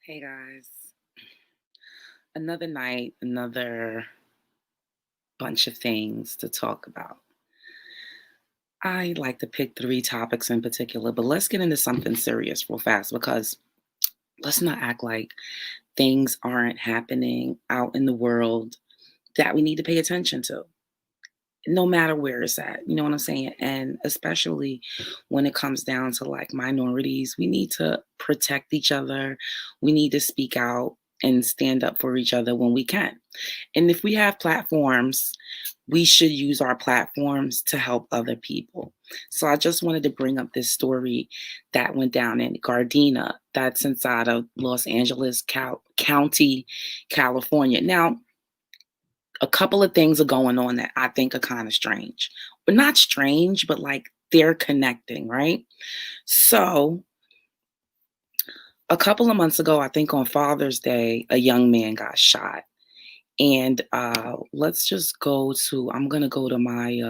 Hey guys, another night, another bunch of things to talk about. I like to pick three topics in particular, but let's get into something serious real fast because let's not act like things aren't happening out in the world that we need to pay attention to, no matter where it's at. You know what I'm saying? And especially when it comes down to like minorities, we need to protect each other. We need to speak out and stand up for each other when we can. And if we have platforms, we should use our platforms to help other people. So I just wanted to bring up this story that went down in Gardena, that's inside of Los Angeles County, California. Now, a couple of things are going on that I think are kind of strange. But not strange, but like they're connecting, right? So a couple of months ago, I think on Father's Day, a young man got shot. And let's just go to, I'm going to go to my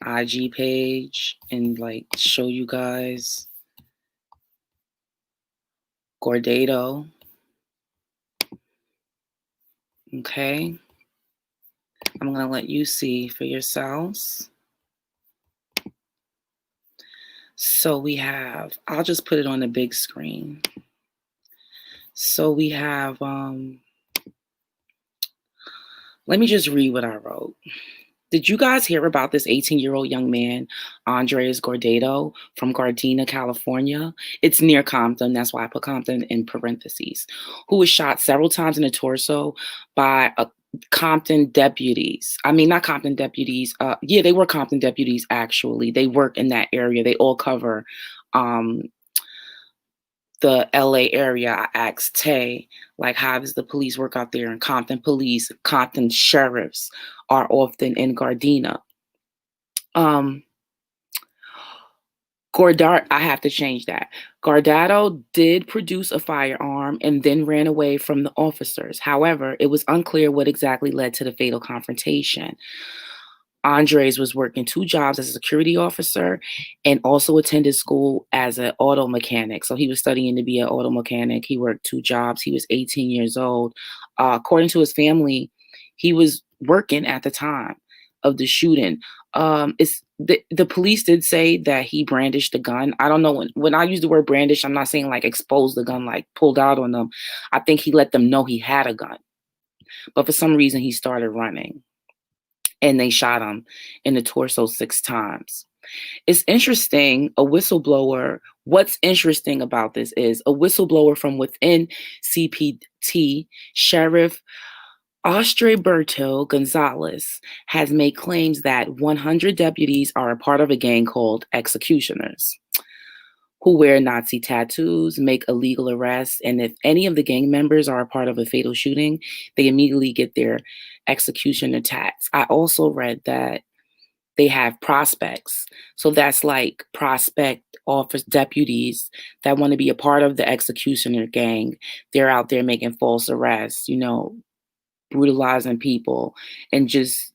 IG page and like show you guys Gordado. Okay. I'm going to let you see for yourselves. So we have, I'll just put it on the big screen. So we have, let me just read what I wrote. Did you guys hear about this 18-year-old young man, Andres Gordado, from Gardena, California? It's near Compton. That's why I put Compton in parentheses. Who was shot several times in the torso by Compton deputies. I mean, not Compton deputies. Yeah, they were Compton deputies, actually. They work in that area. They all cover the LA area. I asked Tay, like, how does the police work out there? And Compton police, Compton sheriffs are often in Gardena. I have to change that. Gordado did produce a firearm and then ran away from the officers. However, it was unclear what exactly led to the fatal confrontation. Andres was working two jobs as a security officer and also attended school as an auto mechanic. So he was studying to be an auto mechanic. He worked two jobs. He was 18 years old. According to his family, he was working at the time of the shooting. It's the police did say that he brandished the gun. I don't know when I use the word brandish, I'm not saying like expose the gun, like pulled out on them. I think he let them know he had a gun, but for some reason he started running and they shot him in the torso 6 times. It's interesting, what's interesting about this is a whistleblower from within CPT, Sheriff Austreberto Gonzalez, has made claims that 100 deputies are a part of a gang called Executioners, who wear Nazi tattoos, make illegal arrests, and if any of the gang members are a part of a fatal shooting, they immediately get their executioner tats. I also read that they have prospects. So that's like prospect office deputies that want to be a part of the executioner gang. They're out there making false arrests, brutalizing people and just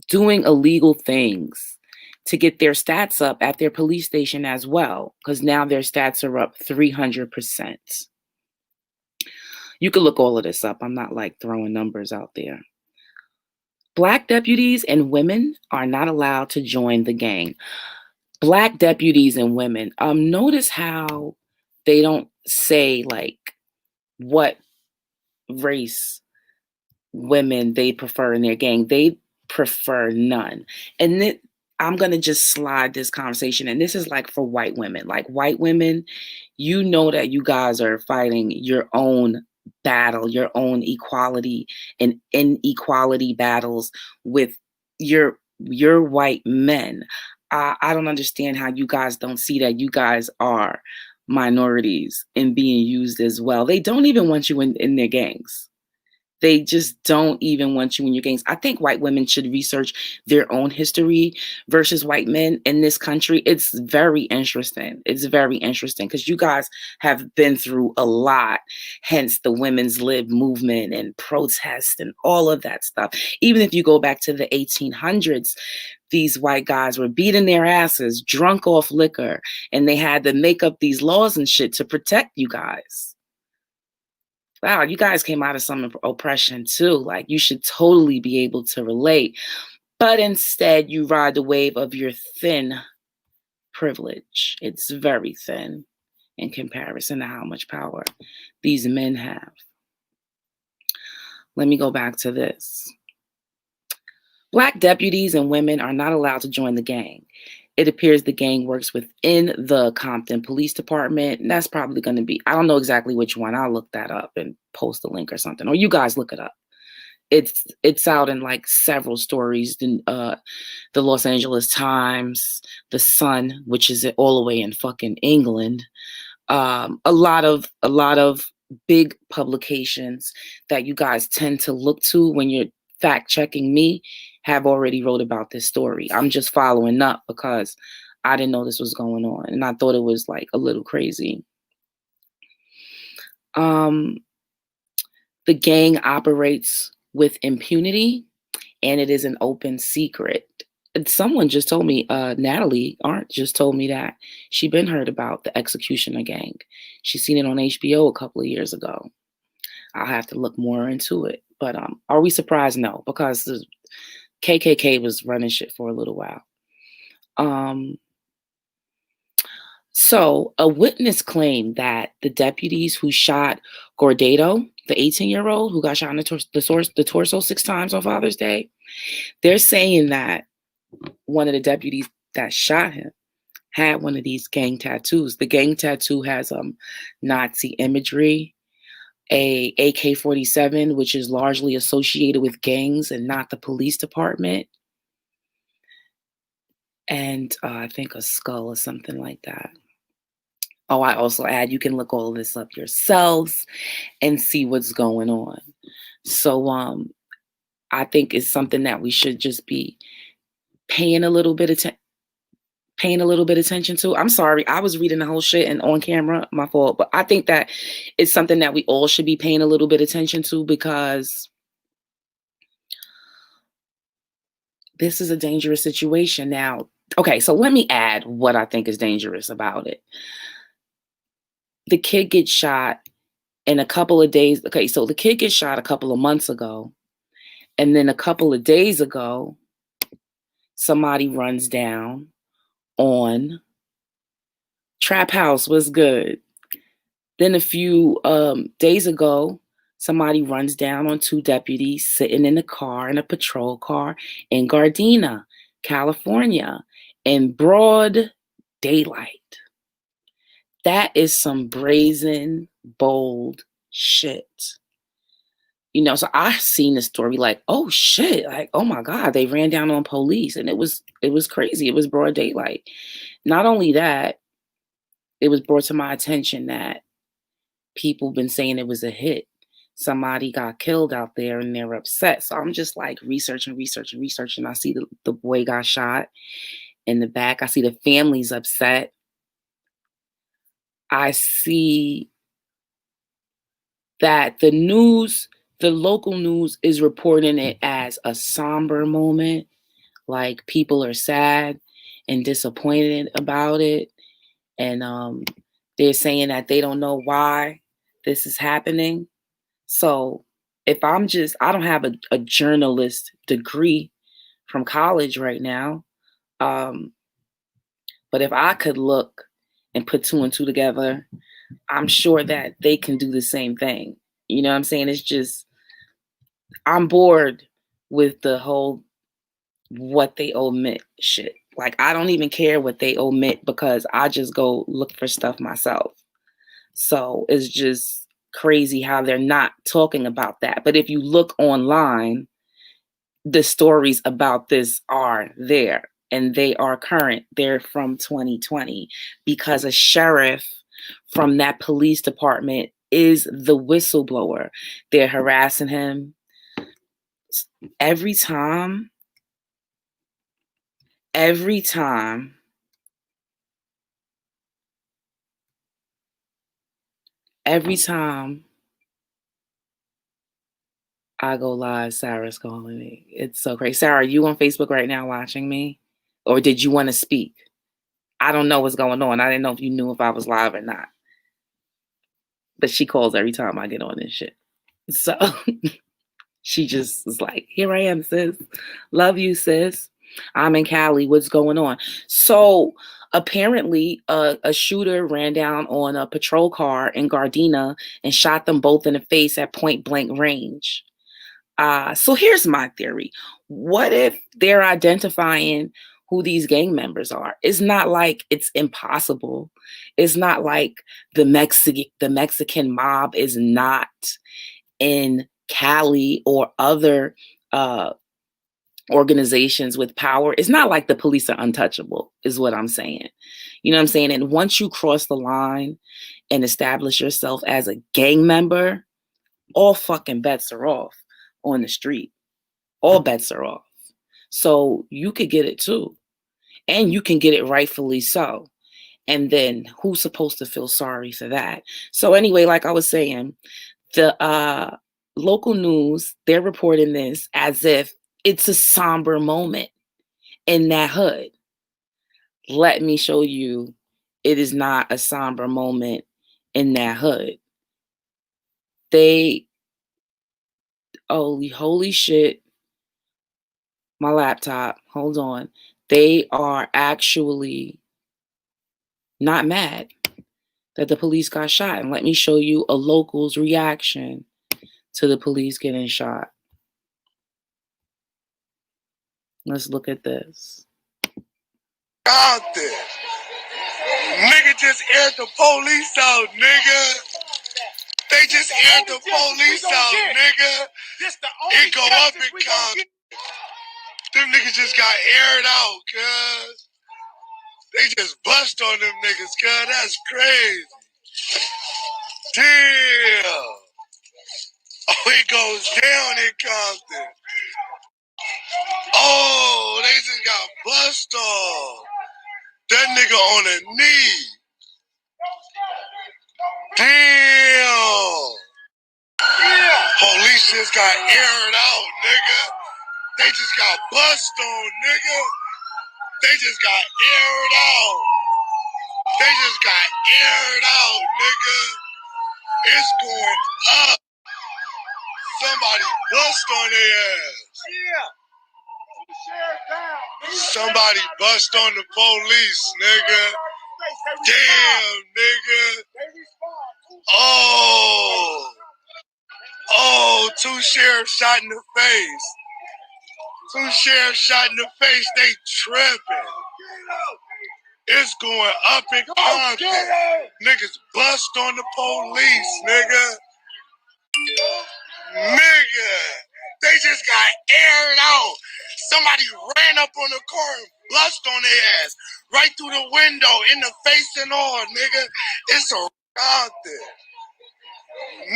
doing illegal things to get their stats up at their police station as well, because now their stats are up 300%. You can look all of this up. I'm not like throwing numbers out there. Black deputies and women are not allowed to join the gang. Black deputies and women. Notice how they don't say like what race women they prefer in their gang. They prefer none. And I'm gonna just slide this conversation, and this is like for white women. Like white women, you know that you guys are fighting your own battle, your own equality and inequality battles with your white men. I don't understand how you guys don't see that you guys are minorities and being used as well. They don't even want you in their gangs. They just don't even want you in your gangs. I think white women should research their own history versus white men in this country. It's very interesting. It's very interesting because you guys have been through a lot, hence the women's lib movement and protests and all of that stuff. Even if you go back to the 1800s, these white guys were beating their asses, drunk off liquor, and they had to make up these laws and shit to protect you guys. Wow, you guys came out of some oppression too. Like, you should totally be able to relate. But instead, you ride the wave of your thin privilege. It's very thin in comparison to how much power these men have. Let me go back to this. Black deputies and women are not allowed to join the gang. It appears the gang works within the Compton Police Department. And that's probably going to be, I don't know exactly which one. I'll look that up and post a link or something. Or you guys look it up. It's out in like several stories. The Los Angeles Times, The Sun, which is all the way in fucking England. A lot of big publications that you guys tend to look to when you're fact checking me have already wrote about this story. I'm just following up because I didn't know this was going on, and I thought it was like a little crazy. The gang operates with impunity, and it is an open secret. And someone just told me, Natalie Arndt just told me that she been heard about the Executioner gang. She's seen it on HBO a couple of years ago. I'll have to look more into it. But are we surprised? No, because the KKK was running shit for a little while. So a witness claimed that the deputies who shot Gordado, the 18-year-old who got shot in the torso 6 times on Father's Day, they're saying that one of the deputies that shot him had one of these gang tattoos. The gang tattoo has Nazi imagery, a AK-47, which is largely associated with gangs and not the police department, and I think a skull or something like that. Oh, I also add, you can look all of this up yourselves and see what's going on. So I think it's something that we should just be paying a little bit of attention to. I'm sorry, I was reading the whole shit and on camera, my fault. But I think that it's something that we all should be paying a little bit of attention to, because this is a dangerous situation. Now, okay, so let me add what I think is dangerous about it. The kid gets shot in a couple of days. Okay, so the kid gets shot a couple of months ago. And then a couple of days ago, somebody runs down on Trap House was good. Then a few days ago, somebody runs down on 2 deputies sitting in a car, in a patrol car in Gardena, California, in broad daylight. That is some brazen, bold shit. You know, so I seen the story like, oh shit, like, oh my God, they ran down on police, and it was crazy. It was broad daylight. Not only that, it was brought to my attention that people been saying it was a hit. Somebody got killed out there and they're upset. So I'm just like researching. I see the boy got shot in the back. I see the family's upset. I see that the local news is reporting it as a somber moment. Like, people are sad and disappointed about it. And they're saying that they don't know why this is happening. So if I don't have a journalist degree from college right now. But if I could look and put 2 and 2 together, I'm sure that they can do the same thing. You know what I'm saying? It's just, I'm bored with the whole what they omit shit. Like, I don't even care what they omit because I just go look for stuff myself. So it's just crazy how they're not talking about that. But if you look online, the stories about this are there and they are current. They're from 2020 because a sheriff from that police department is the whistleblower. They're harassing him every time, every time, every time I go live, Sarah's calling me. It's so crazy. Sarah, are you on Facebook right now watching me? Or did you want to speak? I don't know what's going on. I didn't know if you knew if I was live or not. But she calls every time I get on this shit. So she just was like, here I am, sis. Love you, sis. I'm in Cali. What's going on? So apparently a shooter ran down on a patrol car in Gardena and shot them both in the face at point blank range. So here's my theory. What if they're identifying who these gang members are? It's not like it's impossible. It's not like the Mexican mob is not in Cali or other organizations with power. It's not like the police are untouchable, is what I'm saying. You know what I'm saying? And once you cross the line and establish yourself as a gang member, all fucking bets are off on the street. All bets are off. So you could get it too. And you can get it rightfully so. And then who's supposed to feel sorry for that? So anyway, like I was saying, the local news, they're reporting this as if it's a somber moment in that hood. Let me show you it is not a somber moment in that hood. Holy shit, my laptop, hold on. They are actually not mad that the police got shot. And let me show you a local's reaction to the police getting shot. Let's look at this. Out there. Nigga just aired the police out, nigga. They just aired the police out, nigga. It go up and come. Them niggas just got aired out, cuz. They just bust on them niggas, cuz. That's crazy. Damn. Oh, it goes down in Compton. Oh, they just got bust on. That nigga on a knee. Damn. Police just got aired out, nigga. They just got bust on, nigga. They just got aired out. They just got aired out, nigga. It's going up. Somebody bust on their ass. Somebody bust on the police, nigga. Damn, nigga. Oh, two sheriffs shot in the face. Two sheriffs shot in the face. They tripping. It's going up in Compton. Niggas bust on the police, nigga. Nigga. They just got aired out. Somebody ran up on the car and bust on their ass. Right through the window, in the face and all, nigga. It's a out there.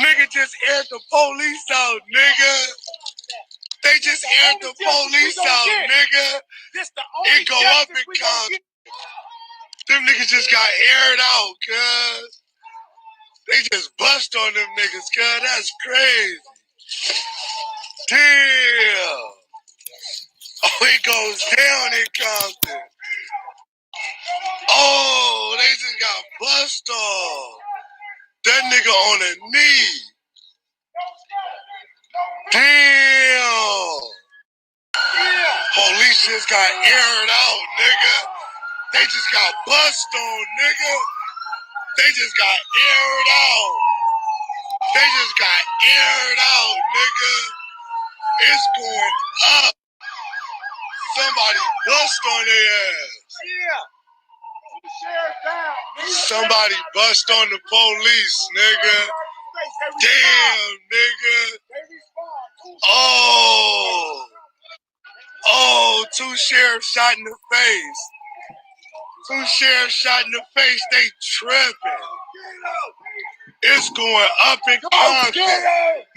Nigga just aired the police out, nigga. They just aired the police out, nigga. It go up and come. Them niggas just got aired out, cuz. They just bust on them niggas, cuz. That's crazy. Damn. Oh, it goes down in Compton. Oh, they just got bust on. That nigga on a knee. Damn. Police just got aired out, nigga. They just got bust on, nigga. They just got aired out. They just got aired out, nigga. It's going up. Somebody bust on their ass. Somebody bust on the police, nigga. Damn, nigga. Oh, two sheriffs shot in the face. Two sheriffs shot in the face. They tripping. It's going up in Compton.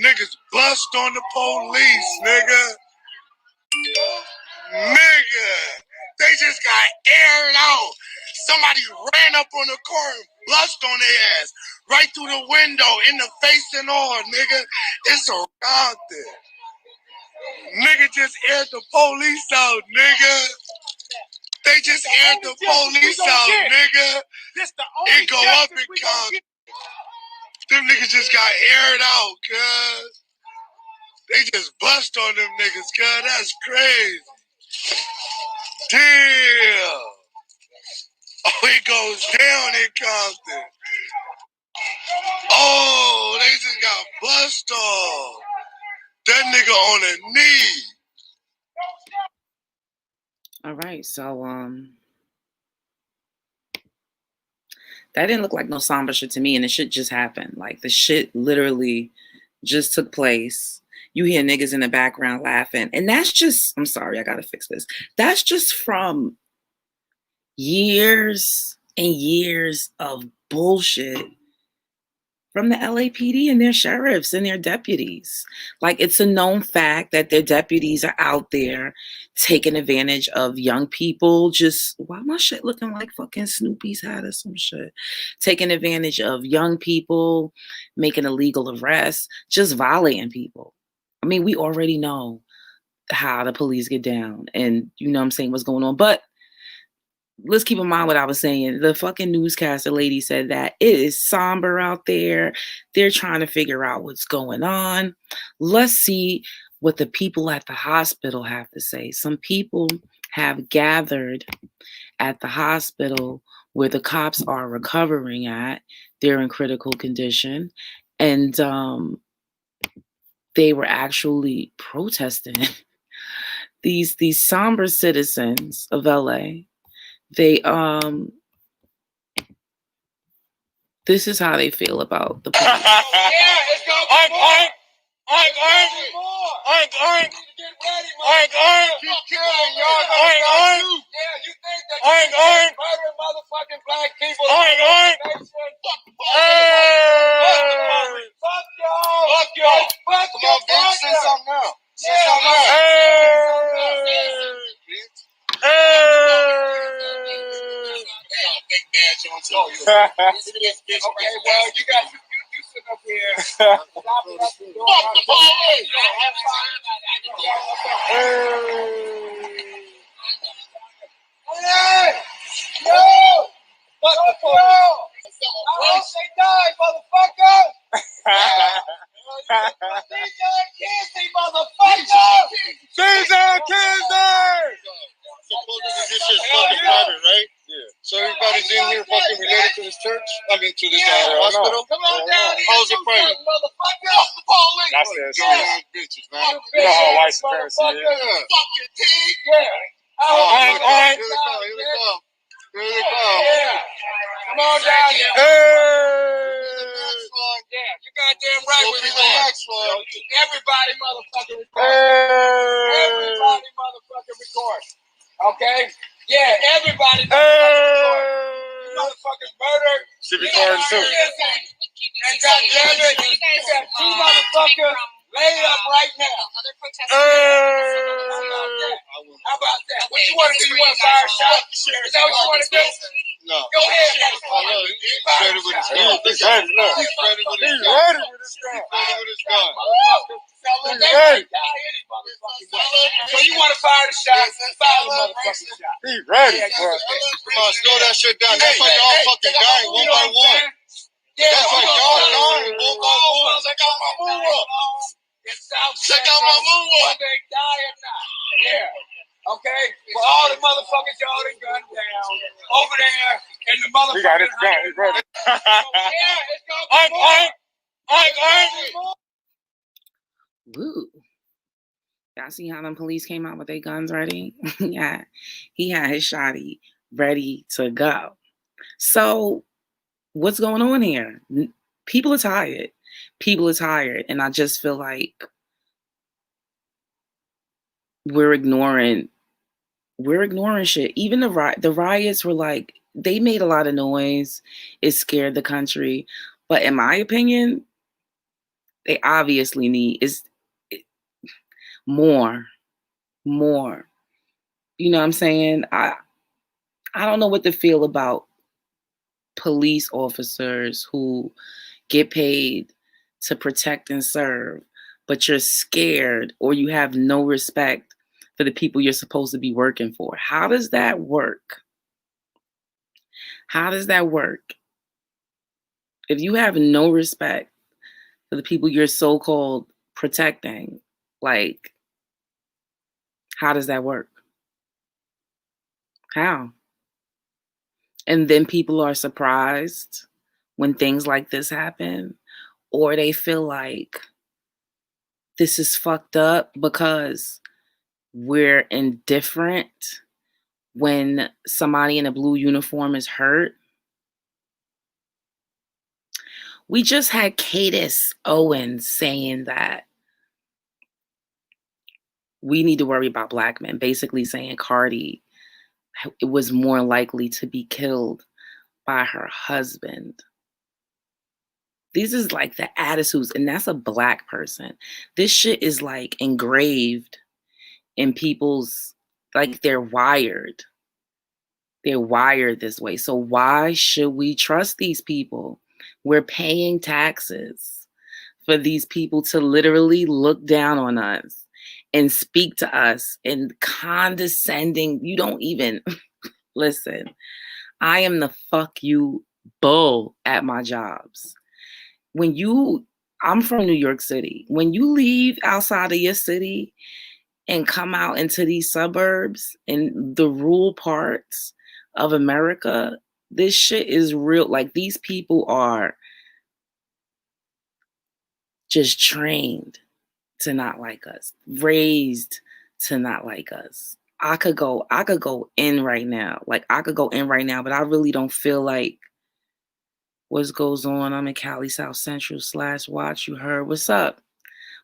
Niggas bust on the police, nigga. Nigga, they just got aired out. Somebody ran up on the car and bust on their ass right through the window, in the face and all, nigga. It's a out there. Nigga just aired the police out, nigga. They just aired the police out, nigga. It go up and come. Them niggas just got aired out, cuz. They just bust on them niggas, cuz. That's crazy. Damn. Oh, it goes down in Compton. Oh, they just got bust off. That nigga on a knee. All right, so that didn't look like no somber shit to me, and the shit just happened. Like the shit literally just took place. You hear niggas in the background laughing, and that's just, I'm sorry, I gotta fix this. That's just from years and years of bullshit from the LAPD and their sheriffs and their deputies. Like, it's a known fact that their deputies are out there taking advantage of young people. Just, why my shit looking like fucking Snoopy's hat or some shit? Taking advantage of young people, making illegal arrests, just violating people. I mean, we already know how the police get down and you know what I'm saying, what's going on. But let's keep in mind what I was saying. The fucking newscaster lady said that it is somber out there. They're trying to figure out what's going on. Let's see what the people at the hospital have to say. Some people have gathered at the hospital where the cops are recovering at. They're in critical condition. And they were actually protesting. These somber citizens of LA, they this is how they feel about the police. Yeah, it's going oink, oink, oink, oink, oink, oink, oink, keep killing y'all. Oink, oink. Yeah, you think that oink, oink, murdering motherfucking black people. Oink, oink. Fuck y'all. Fuck y'all. Fuck y'all. Say something now. Say something big badge on too. Okay, well, you got you sit up here. Fuck the police. Hey, yo, fuck the police. I hope they die, motherfucker. DJ motherfucker. DJ Kinsey. Supposedly this shit's fucking private, right? Yeah. So everybody's in here fucking related to this church? I mean, to this hospital? Come on down here. How's it private? Motherfucker. Fuck the police. That's it. Yeah. Bitches, man. You know how white supremacy is. Fucking pig. Yeah. Here they come. Here they come. Here they come. Yeah. Come on down here. Yeah, you goddamn right with me. Everybody motherfucking record. Everybody motherfucking record. Okay? Yeah, everybody motherfucking murder. Should be recording too. And goddamn it, you got two motherfuckers laid up right now. How about that? What you want to do? You want to fire a shot? Is that what you want to do? No. Go ahead. He's ready with his gun. He's ready with his gun. He's ready. So you want to fire the shot? Fire the motherfucking shot. He's ready. Come on, slow that shit down. That's like y'all fucking dying one by one. That's like y'all dying one by one. Check out my moonwalk. Check out my moonwalk. They dying now. Yeah. Okay? For all the motherfuckers y'all done gunned down over there in the motherfucking. He got his gun. He's ready. Yeah, it's going to be Woo. Y'all see how them police came out with their guns ready? Yeah, he had his shotty ready to go. So what's going on here? People are tired. People are tired. And I just feel like we're ignoring shit. Even the riots were like, they made a lot of noise. It scared the country. But in my opinion, they obviously need is more, more. You know what I'm saying? I don't know what to feel about police officers who get paid to protect and serve, but you're scared or you have no respect for the people you're supposed to be working for. How does that work? How does that work? If you have no respect for the people you're so-called protecting, like, how does that work? How? And then people are surprised when things like this happen, or they feel like this is fucked up because we're indifferent when somebody in a blue uniform is hurt. We just had Cadis Owens saying that we need to worry about black men, basically saying Cardi was more likely to be killed by her husband. These is like the attitudes, and that's a black person. This shit is like engraved in people's, like they're wired. They're wired this way. So why should we trust these people? We're paying taxes for these people to literally look down on us and speak to us in condescending. You don't even listen. I am the fuck you bull at my jobs. When you, I'm from New York City. When you leave outside of your city and come out into these suburbs and the rural parts of America, this shit is real. Like these people are just trained to not like us, raised to not like us. I could go in right now. Like I could go in right now, but I really don't feel like what goes on. I'm in Cali South Central / watch. You heard. What's up?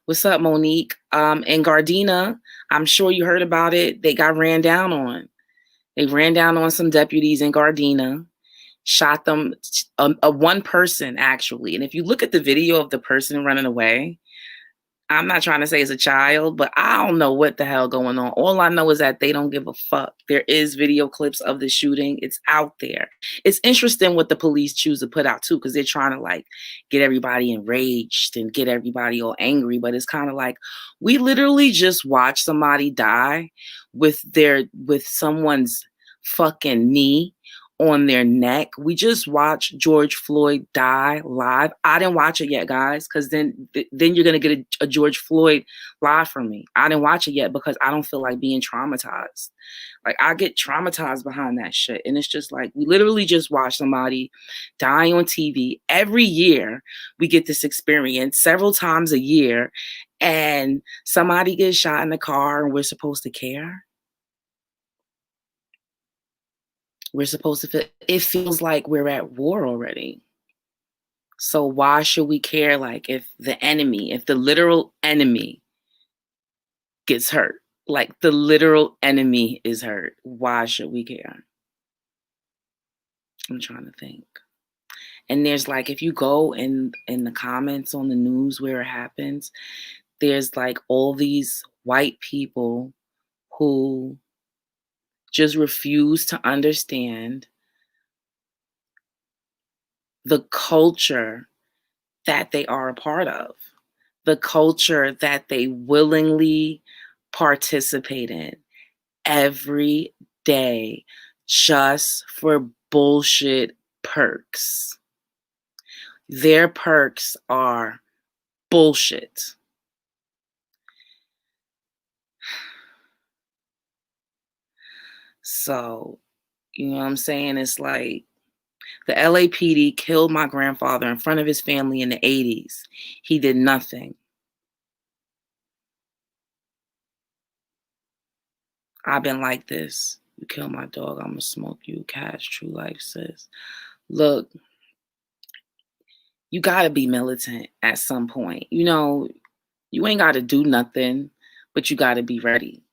What's up, Monique? In Gardena, I'm sure you heard about it. They got ran down on. They ran down on some deputies in Gardena, shot them, a one person actually. And if you look at the video of the person running away, I'm not trying to say it's a child, but I don't know what the hell going on. All I know is that they don't give a fuck. There is video clips of the shooting. It's out there. It's interesting what the police choose to put out too, because they're trying to like get everybody enraged and get everybody all angry. But it's kind of like we literally just watch somebody die with someone's fucking knee on their neck. We just watched George Floyd die live. I didn't watch it yet, guys, because then you're gonna get a George Floyd live from me. I didn't watch it yet because I don't feel like being traumatized. Like I get traumatized behind that shit, and it's just like we literally just watch somebody die on TV every year. We get this experience several times a year, and somebody gets shot in the car, and we're supposed to care. We're supposed to feel, it feels like we're at war already. So why should we care? Like if the enemy, if the literal enemy gets hurt, like the literal enemy is hurt, why should we care? I'm trying to think. And there's like, if you go in the comments on the news where it happens, there's like all these white people who just refuse to understand the culture that they are a part of, the culture that they willingly participate in every day just for bullshit perks. Their perks are bullshit. So, you know what I'm saying? It's like the LAPD killed my grandfather in front of his family in the 80s. He did nothing. I've been like this. You kill my dog, I'm gonna smoke you. Cash, true life, sis. Look, you gotta be militant at some point. You know, you ain't gotta do nothing, but you gotta be ready.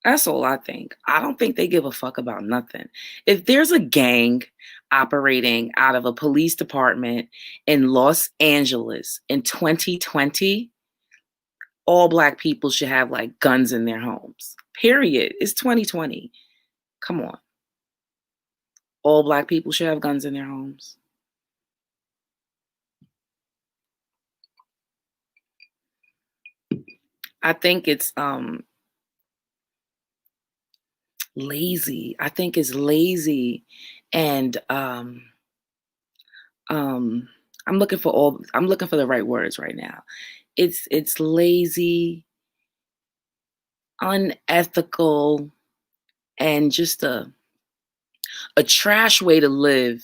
That's all I think. I don't think they give a fuck about nothing. If there's a gang operating out of a police department in Los Angeles in 2020, all black people should have like guns in their homes. Period. It's 2020. Come on. All black people should have guns in their homes. I think it's lazy. I think it's lazy and I'm looking for the right words right now. It's lazy, unethical, and just a trash way to live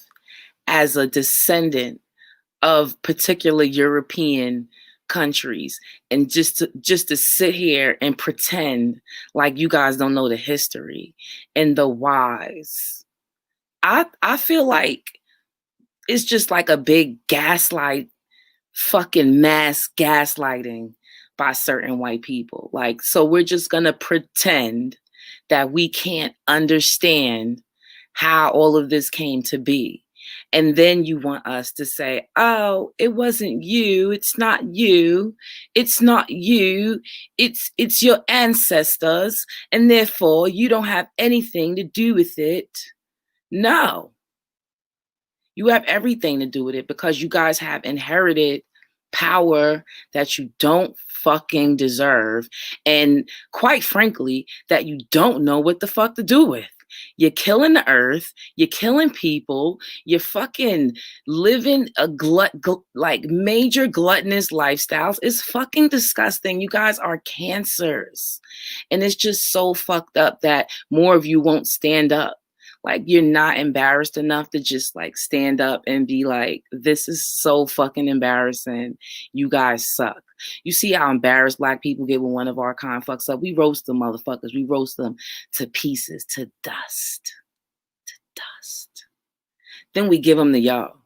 as a descendant of particular European countries, and just to sit here and pretend like you guys don't know the history and the whys. I feel like it's just like a big gaslight, fucking mass gaslighting by certain white people. Like, so we're just gonna pretend that we can't understand how all of this came to be. And then you want us to say, oh, it wasn't you, it's not you, it's not you, it's your ancestors, and therefore you don't have anything to do with it. No, you have everything to do with it because you guys have inherited power that you don't fucking deserve. And quite frankly, that you don't know what the fuck to do with. You're killing the earth. You're killing people. You're fucking living a like major gluttonous lifestyles. It's fucking disgusting. You guys are cancers. And it's just so fucked up that more of you won't stand up. Like, you're not embarrassed enough to just like stand up and be like, this is so fucking embarrassing. You guys suck. You see how embarrassed black people get when one of our kind fucks up? We roast them motherfuckers. We roast them to pieces, to dust, to dust. Then we give them to y'all.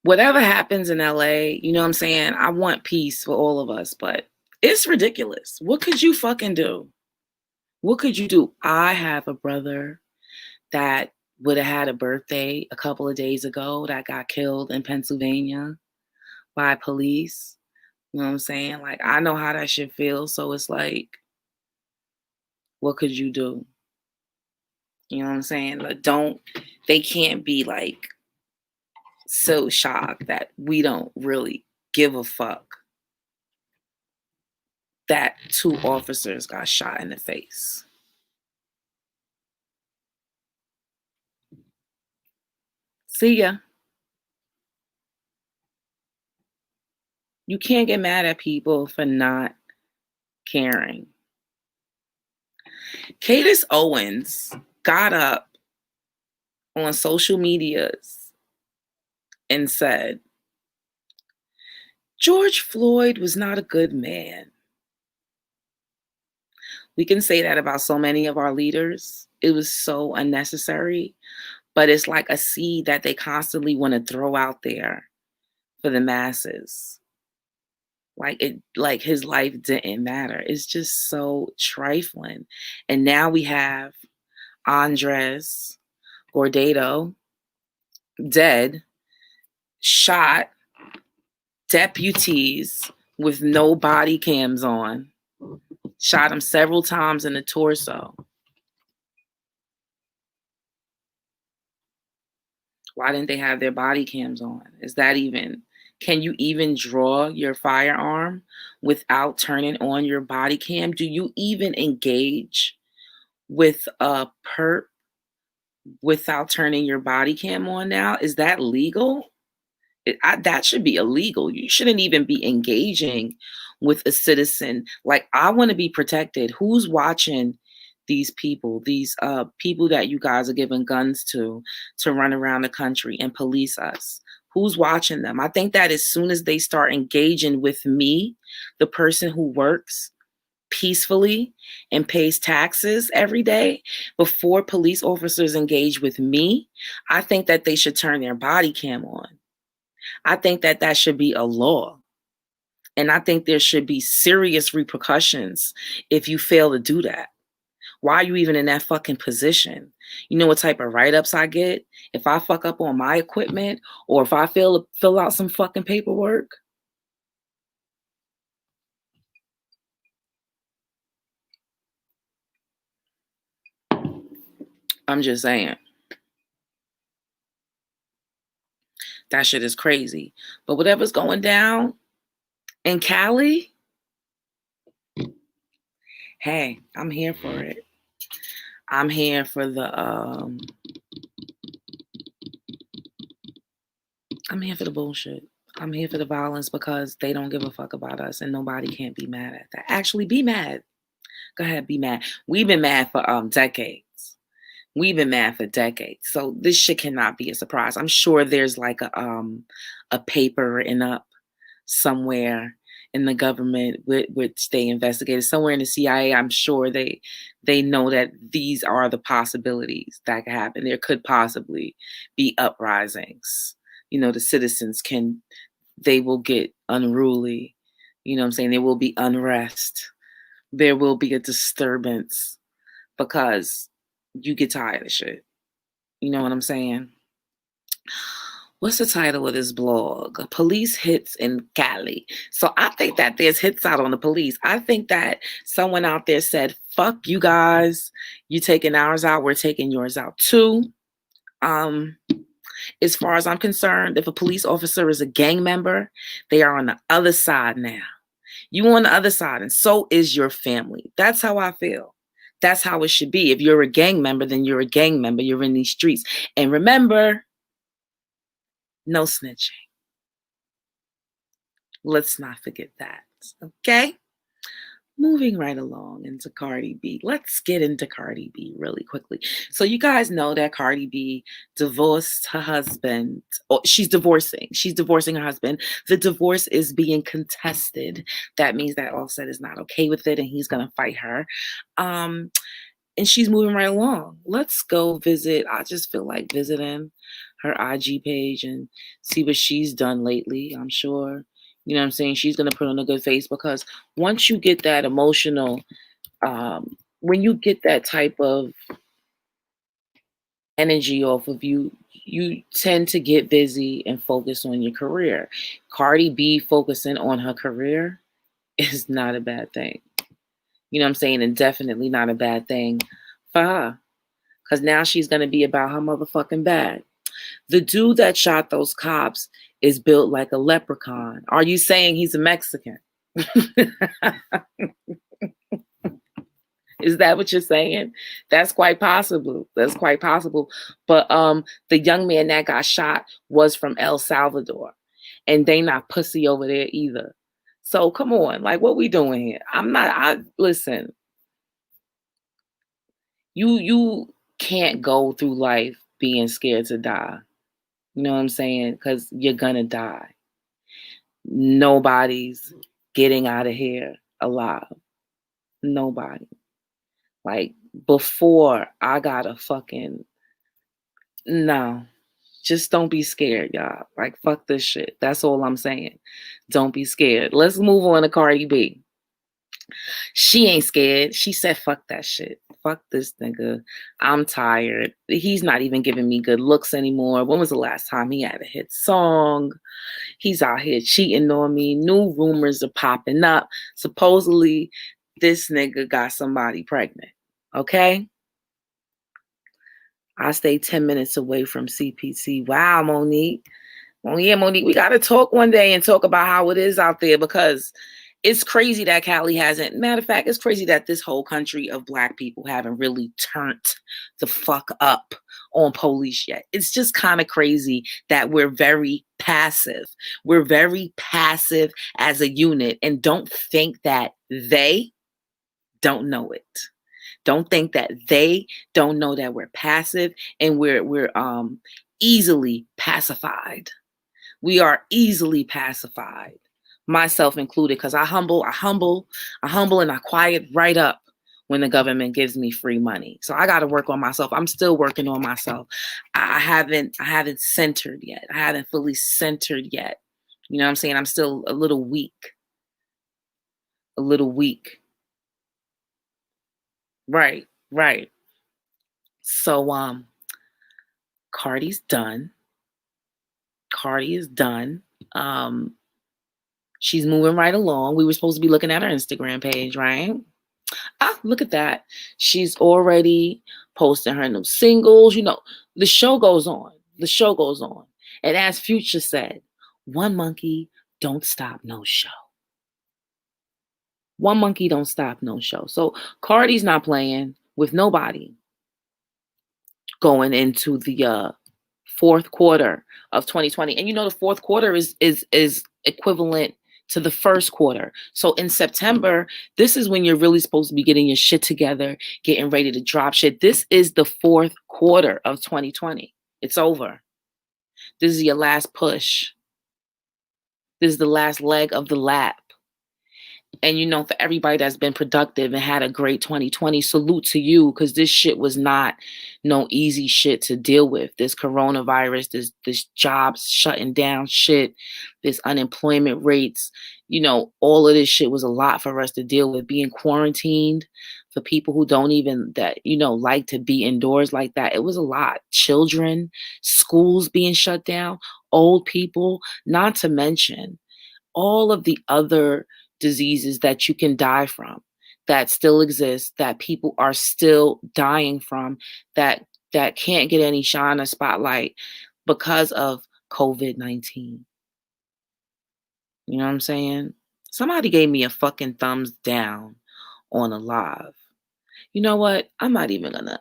Whatever happens in LA, you know what I'm saying? I want peace for all of us, but it's ridiculous. What could you fucking do? What could you do? I have a brother that would have had a birthday a couple of days ago that got killed in Pennsylvania by police. You know what I'm saying? Like, I know how that shit feels. So it's like, what could you do? You know what I'm saying? Like, they can't be like so shocked that we don't really give a fuck that 2 officers got shot in the face. See ya. You can't get mad at people for not caring. Candace Owens got up on social medias and said, George Floyd was not a good man. We can say that about so many of our leaders. It was so unnecessary, but it's like a seed that they constantly want to throw out there for the masses. Like his life didn't matter. It's just so trifling. And now we have Andres Gordado dead, shot deputies with no body cams on, shot him several times in the torso. Why didn't they have their body cams on? Can you even draw your firearm without turning on your body cam? Do you even engage with a perp without turning your body cam on now? Is that legal? That should be illegal. You shouldn't even be engaging with a citizen. Like, I want to be protected. Who's watching these people that you guys are giving guns to run around the country and police us? Who's watching them? I think that as soon as they start engaging with me, the person who works peacefully and pays taxes every day, before police officers engage with me, I think that they should turn their body cam on. I think that should be a law. And I think there should be serious repercussions if you fail to do that. Why are you even in that fucking position? You know what type of write-ups I get if I fuck up on my equipment or if I fail to fill out some fucking paperwork? I'm just saying. That shit is crazy. But whatever's going down in Cali, hey, I'm here for it. I'm here for I'm here for the bullshit. I'm here for the violence because they don't give a fuck about us and nobody can't be mad at that. Actually, be mad. Go ahead, be mad. We've been mad for decades. We've been mad for decades. So this shit cannot be a surprise. I'm sure there's like a paper written up somewhere in the government which they investigated. Somewhere in the CIA, I'm sure they know that these are the possibilities that could happen. There could possibly be uprisings. You know, the citizens they will get unruly. You know what I'm saying? There will be unrest. There will be a disturbance because you get tired of shit. You know what I'm saying? What's the title of this blog? Police hits in Cali. So I think that there's hits out on the police. I think that someone out there said, fuck you guys. You taking ours out. We're taking yours out too. As far as I'm concerned, if a police officer is a gang member, they are on the other side now. You on the other side, and so is your family. That's how I feel. That's how it should be. If you're a gang member, then you're a gang member. You're in these streets. And remember, no snitching. Let's not forget that. Okay? Moving right along into Cardi B. Let's get into Cardi B really quickly. So you guys know that Cardi B divorced her husband. Or she's divorcing. She's divorcing her husband. The divorce is being contested. That means that Offset is not okay with it and he's going to fight her. And she's moving right along. Let's go visit. I just feel like visiting her IG page and see what she's done lately. I'm sure, you know what I'm saying, she's going to put on a good face because once you get that emotional, when you get that type of energy off of you, you tend to get busy and focus on your career. Cardi B focusing on her career is not a bad thing. You know what I'm saying? And definitely not a bad thing for her. Because now she's going to be about her motherfucking bag. The dude that shot those cops is built like a leprechaun. Are you saying he's a Mexican? Is that what you're saying? That's quite possible. That's quite possible. But the young man that got shot was from El Salvador. And they not pussy over there either. So come on, like what we doing here? Listen. You can't go through life being scared to die. You know what I'm saying? Because you're gonna die. Nobody's getting out of here alive. Nobody. Like before I got a fucking no. Just don't be scared, y'all. Like fuck this shit. That's all I'm saying. Don't be scared. Let's move on to Cardi B. She ain't scared. She said, fuck that shit. Fuck this nigga. I'm tired. He's not even giving me good looks anymore. When was the last time he had a hit song? He's out here cheating on me. New rumors are popping up. Supposedly, this nigga got somebody pregnant. Okay? I stay 10 minutes away from CPT. Wow, Monique. Oh, yeah, Monique, we got to talk one day and talk about how it is out there because it's crazy that Cali hasn't. Matter of fact, it's crazy that this whole country of Black people haven't really turned the fuck up on police yet. It's just kind of crazy that we're very passive. We're very passive as a unit and don't think that they don't know it. Don't think that they don't know that we're passive and we're easily pacified. We are easily pacified, myself included, because I humble and I quiet right up when the government gives me free money. So I got to work on myself. I'm still working on myself. I haven't centered yet. I haven't fully centered yet. You know what I'm saying? I'm still a little weak. a little weak. Right, right. So Cardi's done. Cardi is done. Um she's moving right along. We were supposed to be looking at her Instagram page, right? Ah, look at that. She's already posting her new singles. The show goes on. The show goes on. And as Future said, one monkey don't stop no show. One monkey don't stop no show. So Cardi's not playing with nobody going into the fourth quarter of 2020. And the fourth quarter is equivalent to the first quarter. So in September, this is when you're really supposed to be getting your shit together, getting ready to drop shit. This is the fourth quarter of 2020. It's over. This is your last push. This is the last leg of the lap. And for everybody that's been productive and had a great 2020, salute to you, because this shit was not no easy shit to deal with. This coronavirus, this jobs shutting down shit, this unemployment rates, all of this shit was a lot for us to deal with. Being quarantined for people who don't even like to be indoors like that. It was a lot. Children, schools being shut down, old people, not to mention all of the other diseases that you can die from that still exist, that people are still dying from, that can't get any shine or spotlight because of COVID-19. You know what I'm saying? Somebody gave me a fucking thumbs down on a live. You know what? I'm not even gonna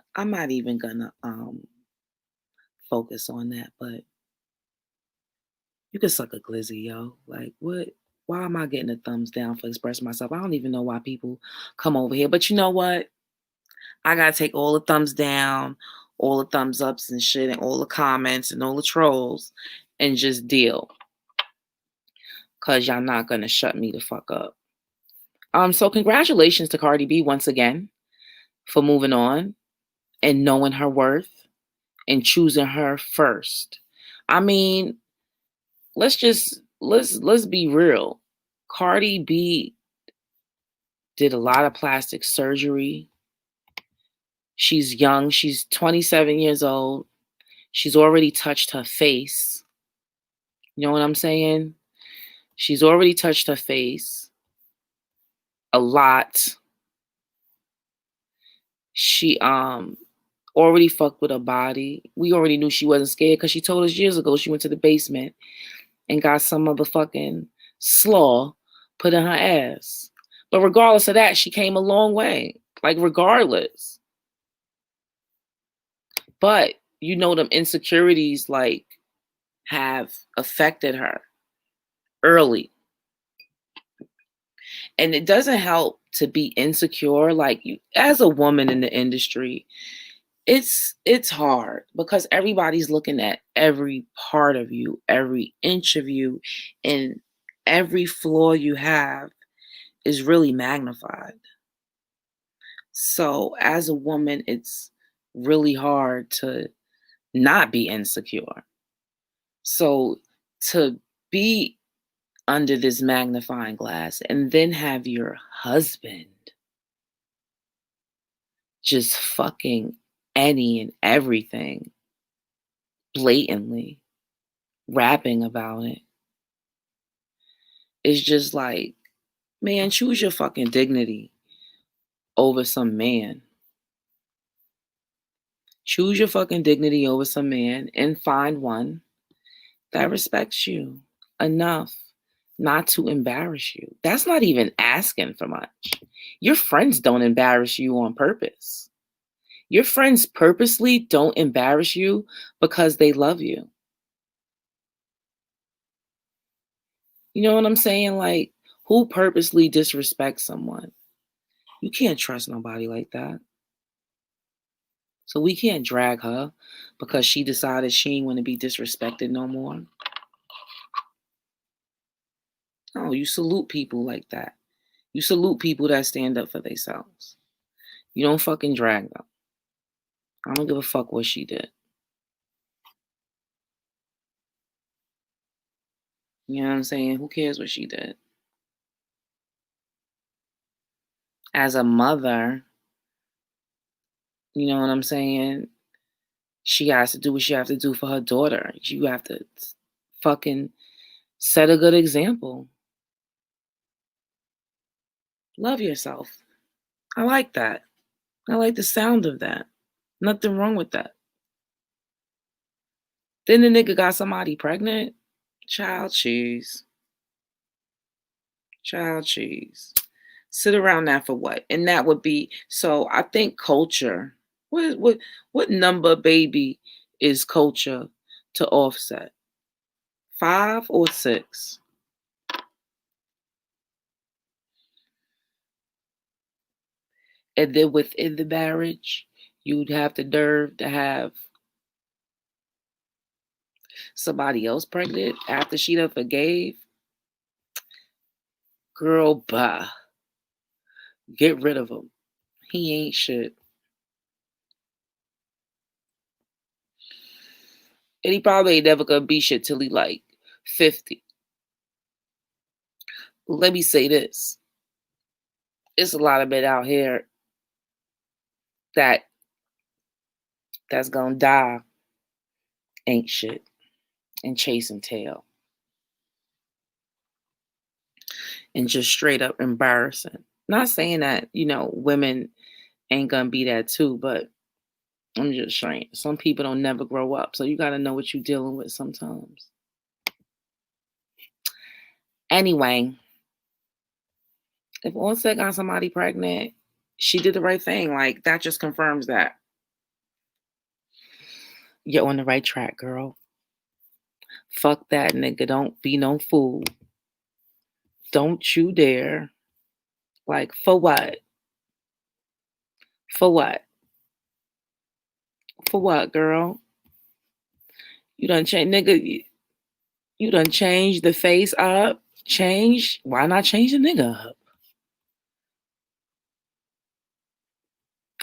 focus on that, but you can suck a glizzy, yo. Like, what? Why am I getting a thumbs down for expressing myself? I don't even know why people come over here. But you know what? I gotta take all the thumbs down, all the thumbs ups and shit, and all the comments and all the trolls, and just deal. Cause y'all not gonna shut me the fuck up. So congratulations to Cardi B once again for moving on and knowing her worth and choosing her first. I mean, let's be real. Cardi B did a lot of plastic surgery. She's young. She's 27 years old. She's already touched her face. You know what I'm saying? She's already touched her face a lot. She already fucked with her body. We already knew she wasn't scared because she told us years ago she went to the basement and got some motherfucking slaw put in her ass. But regardless of that, she came a long way. Like, regardless. But them insecurities have affected her early. And it doesn't help to be insecure. Like, you, as a woman in the industry, it's hard because everybody's looking at every part of you, every inch of you, and every flaw you have is really magnified. So as a woman, it's really hard to not be insecure. So to be under this magnifying glass and then have your husband just fucking any and everything blatantly, rapping about it, it's just like, man, choose your fucking dignity over some man. Choose your fucking dignity over some man and find one that respects you enough not to embarrass you. That's not even asking for much. Your friends don't embarrass you on purpose. Your friends purposely don't embarrass you because they love you. You know what I'm saying? Like, who purposely disrespects someone? You can't trust nobody like that. So we can't drag her because she decided she ain't want to be disrespected no more. No, you salute people like that. You salute people that stand up for themselves. You don't fucking drag them. I don't give a fuck what she did. You know what I'm saying? Who cares what she did? as a mother, you know what I'm saying? She has to do what she has to do for her daughter. You have to fucking set a good example. Love yourself. I like that. I like the sound of that. Nothing wrong with that. Then the nigga got somebody pregnant. Child cheese. Child cheese. Sit around that for what? And that would be so I think culture. What number baby is culture to offset? 5 or 6? And then within the marriage, you'd have the nerve to have somebody else pregnant after she done forgave. Girl, bah. Get rid of him. He ain't shit. And he probably ain't never gonna be shit till he like 50. Let me say this. It's a lot of men out here that that's gonna die ain't shit and chasing tail and just straight up embarrassing. Not saying that, women ain't gonna be that too, but I'm just saying some people don't never grow up. So you gotta know what you're dealing with sometimes. Anyway, if Onset got somebody pregnant, she did the right thing. Like that just confirms that you're on the right track, girl. Fuck that nigga. Don't be no fool. Don't you dare. Like, for what? For what? For what, girl? You done change, nigga. You done changed the face up. Change. Why not change the nigga up?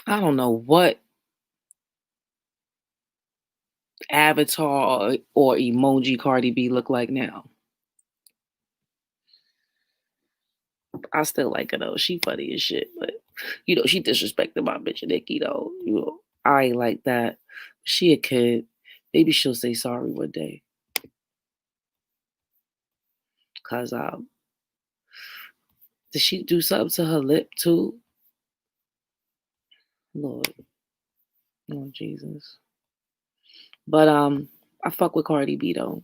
I don't know what avatar or emoji Cardi B look like now. I still like her though. She funny as shit, but she disrespected my bitch Nikki though. I ain't like that. She a kid. Maybe she'll say sorry one day. Cause did she do something to her lip too? Lord, Lord Jesus. But I fuck with Cardi B though.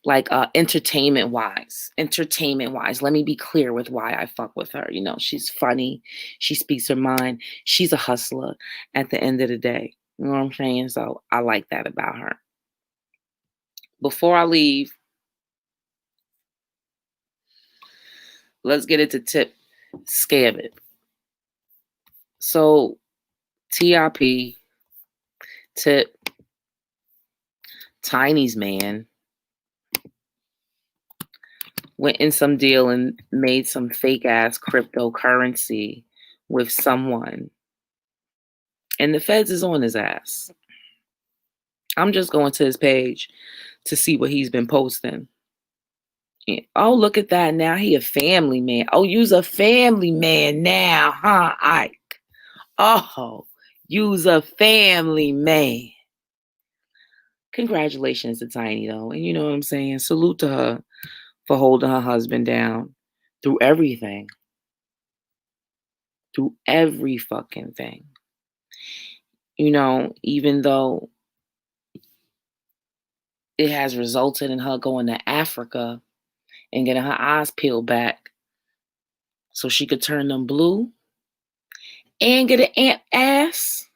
Like entertainment wise. Let me be clear with why I fuck with her. She's funny. She speaks her mind. She's a hustler at the end of the day. You know what I'm saying? So I like that about her. Before I leave, let's get into tip scamming. So TIP tip Tiny's man went in some deal and made some fake ass cryptocurrency with someone. And the feds is on his ass. I'm just going to his page to see what he's been posting. Yeah. Oh, look at that. Now he a family man. Oh, you's a family man now, huh, Ike? Oh, you's a family man. Congratulations to Tiny, though. And you know what I'm saying? Salute to her for holding her husband down through everything. Through every fucking thing. Even though it has resulted in her going to Africa and getting her eyes peeled back so she could turn them blue and get an ant ass.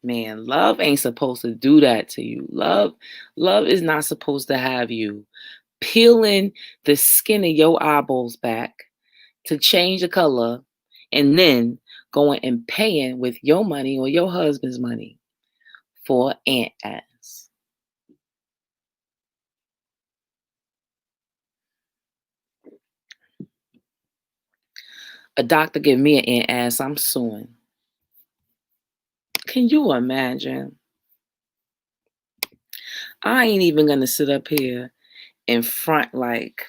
Man, love ain't supposed to do that to you. Love is not supposed to have you peeling the skin of your eyeballs back to change the color and then going and paying with your money or your husband's money for ant ass. A doctor give me an ant ass, I'm suing. Can you imagine? I ain't even gonna sit up here in front like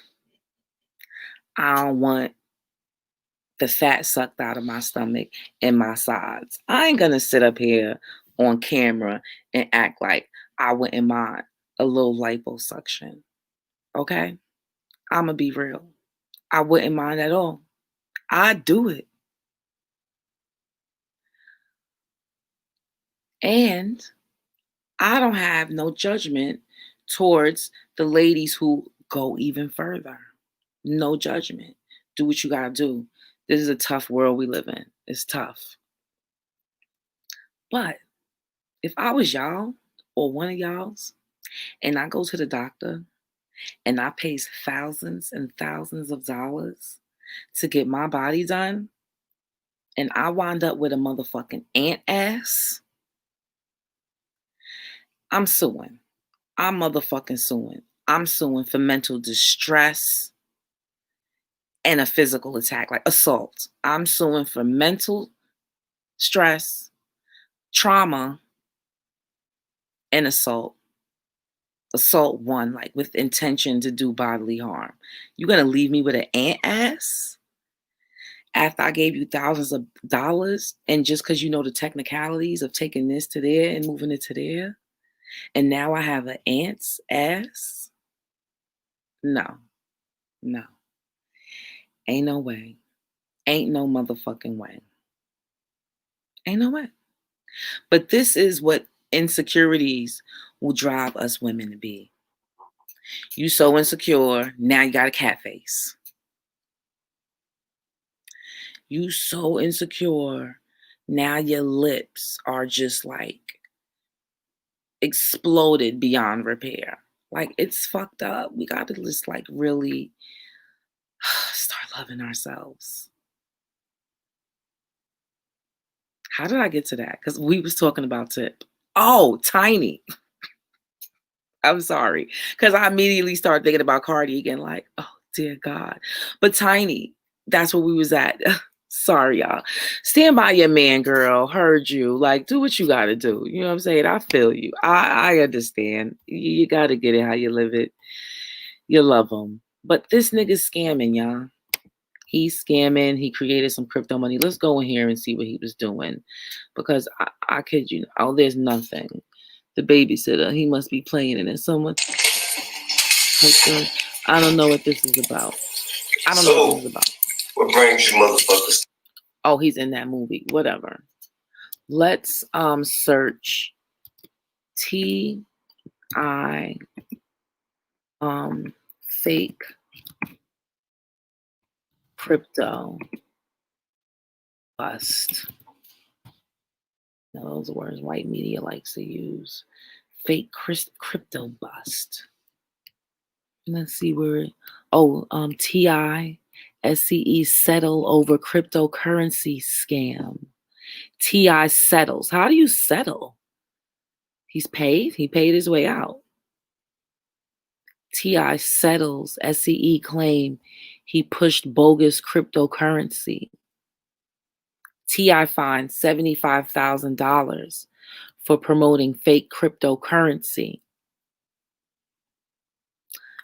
I don't want the fat sucked out of my stomach and my sides. I ain't gonna sit up here on camera and act like I wouldn't mind a little liposuction. Okay? I'm gonna be real. I wouldn't mind at all. I'd do it. And I don't have no judgment towards the ladies who go even further. No judgment. Do what you gotta do. This is a tough world we live in. It's tough. But if I was y'all or one of y'all's and I go to the doctor and I pays thousands and thousands of dollars to get my body done and I wind up with a motherfucking ant ass, I'm suing. I'm motherfucking suing. I'm suing for mental distress and a physical attack, like assault. I'm suing for mental stress, trauma, and assault. Assault one, like with intention to do bodily harm. You gonna leave me with an ant ass after I gave you thousands of dollars, and just because you know the technicalities of taking this to there and moving it to there, and now I have an ant's ass? No, no, ain't no way. Ain't no motherfucking way. Ain't no way. But this is what insecurities will drive us women to be. You so insecure, now you got a cat face. You so insecure, now your lips are just like exploded beyond repair. Like it's fucked up. We got to just like really start loving ourselves. How did I get to that? Because we was talking about tip. Oh, tiny. I'm sorry. Because I immediately started thinking about Cardi again, like, oh dear God. But tiny, that's where we was at. Sorry, y'all. Stand by your man, girl. Heard you. Like, do what you gotta do. You know what I'm saying? I feel you. I understand. You gotta get it how you live it. You love him. But this nigga's scamming, y'all. He's scamming. He created some crypto money. Let's go in here and see what he was doing. Because I kid you. Oh, there's nothing. The babysitter, he must be playing it. And someone, I don't know what this is about. I don't know what this is about. What brings you motherfuckers? Oh, he's in that movie. Whatever. Let's search TI fake crypto bust. Now those are words white media likes to use. Fake crypto bust. Let's see where. TI SCE settle over cryptocurrency scam. TI settles. How do you settle? He's paid. He paid his way out. TI settles SCE claim he pushed bogus cryptocurrency. TI fined $75,000 for promoting fake cryptocurrency.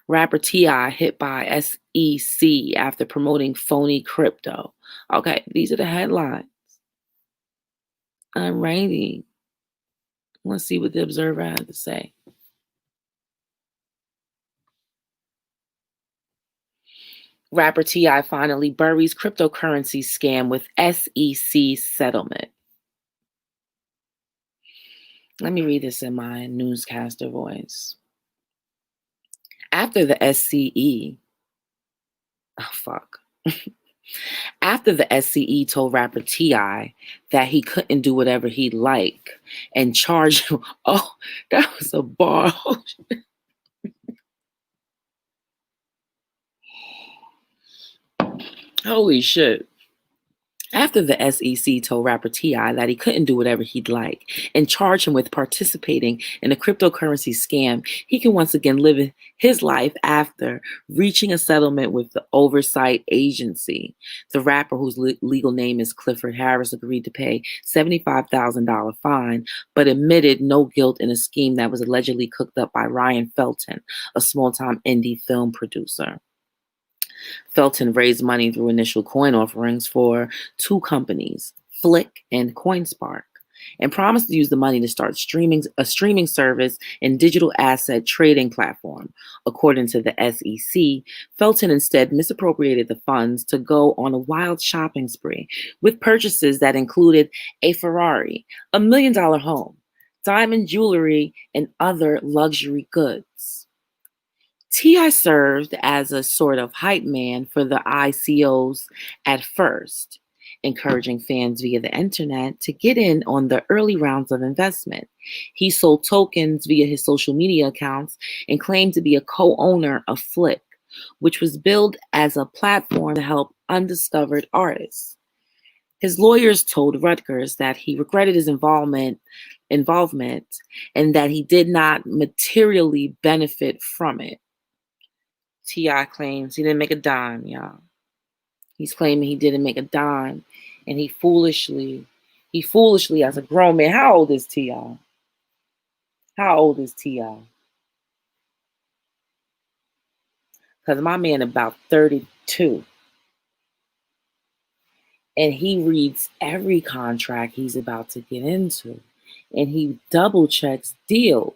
Rapper TI hit by SEC after promoting phony crypto. Okay, these are the headlines. I'm righty. Let's see what the Observer had to say. Rapper TI finally buries cryptocurrency scam with SEC settlement. Let me read this in my newscaster voice. After the SCE, After the SCE told rapper TI that he couldn't do whatever he'd like and charged him. Oh, that was a bar. Holy shit. After the SEC told rapper TI that he couldn't do whatever he'd like and charged him with participating in a cryptocurrency scam, he can once again live his life after reaching a settlement with the oversight agency. The rapper, whose legal name is Clifford Harris, agreed to pay $75,000 fine, but admitted no guilt in a scheme that was allegedly cooked up by Ryan Felton, a small-time indie film producer. Felton raised money through initial coin offerings for two companies, Flick and CoinSpark, and promised to use the money to start a streaming service and digital asset trading platform. According to the SEC, Felton instead misappropriated the funds to go on a wild shopping spree with purchases that included a Ferrari, $1 million home, diamond jewelry, and other luxury goods. T.I. served as a sort of hype man for the ICOs at first, encouraging fans via the internet to get in on the early rounds of investment. He sold tokens via his social media accounts and claimed to be a co owner of Flick, which was billed as a platform to help undiscovered artists. His lawyers told Rutgers that he regretted his involvement and that he did not materially benefit from it. T.I. claims he didn't make a dime, y'all. He's claiming he didn't make a dime, and he foolishly, as a grown man. How old is T.I.? How old is T.I.? Because my man about 32, and he reads every contract he's about to get into, and he double checks deals.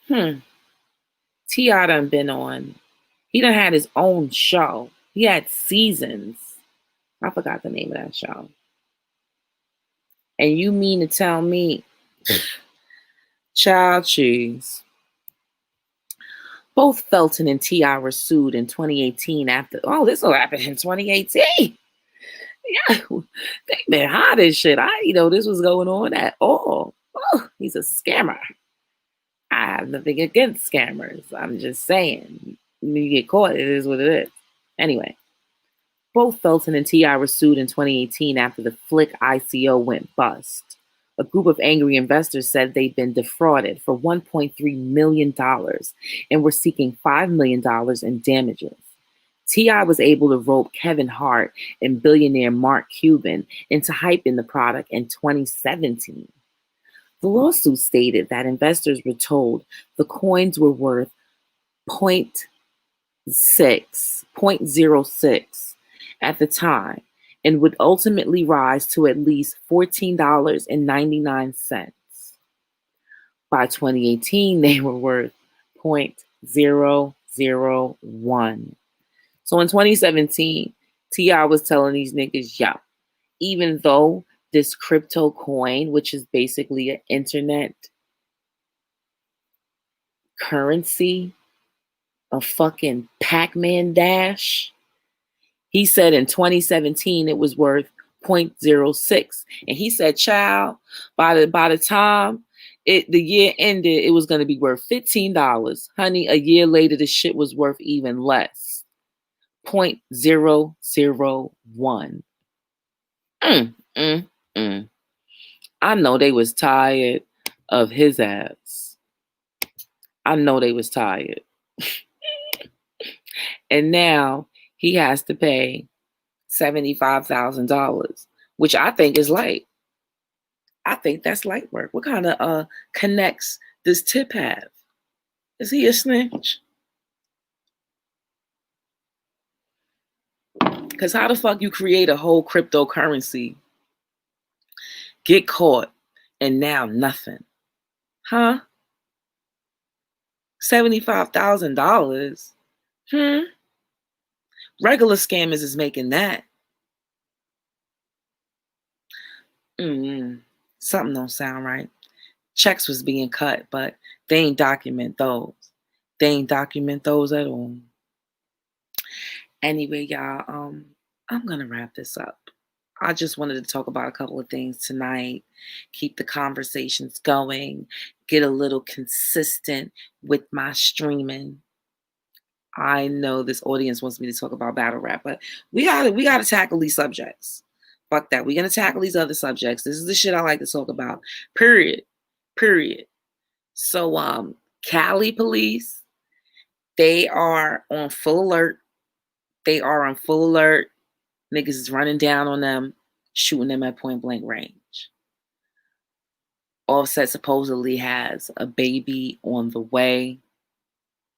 T.I. done been on. He done had his own show. He had seasons. I forgot the name of that show. And you mean to tell me, child cheese. Both Felton and T.I. were sued in 2018 after, this will happen in 2018. Yeah, they been hot as shit. I didn't know this was going on at all. Oh, he's a scammer. I have nothing against scammers. I'm just saying, when you get caught, it is what it is. Anyway, both Felton and T.I. were sued in 2018 after the Flick ICO went bust. A group of angry investors said they'd been defrauded for $1.3 million and were seeking $5 million in damages. T.I. was able to rope Kevin Hart and billionaire Mark Cuban into hyping the product in 2017. The lawsuit stated that investors were told the coins were worth 0.06 at the time and would ultimately rise to at least $14.99. By 2018, they were worth 0.001. So in 2017, T.I. was telling these niggas, yo, even though this crypto coin, which is basically an internet currency, a fucking Pac-Man dash, he said in 2017 it was worth 0.06. And he said, child, by the time the year ended, it was going to be worth $15. Honey, a year later, the shit was worth even less. 0.001. I know they was tired of his ass. I know they was tired. And now he has to pay $75,000, which I think is light. I think that's light work. What kind of connects does Tip have? Is he a snitch? Because how the fuck you create a whole cryptocurrency, get caught, and now nothing? Huh? $75,000? Regular scammers is making that. Something don't sound right. Checks was being cut, but they ain't document those. They ain't document those at all. Anyway, y'all, I'm gonna wrap this up. I just wanted to talk about a couple of things tonight, keep the conversations going, get a little consistent with my streaming. I know this audience wants me to talk about battle rap, but we gotta tackle these subjects. Fuck that. We're gonna tackle these other subjects. This is the shit I like to talk about. Period. So Cali police, they are on full alert. Niggas is running down on them, shooting them at point blank range. Offset supposedly has a baby on the way.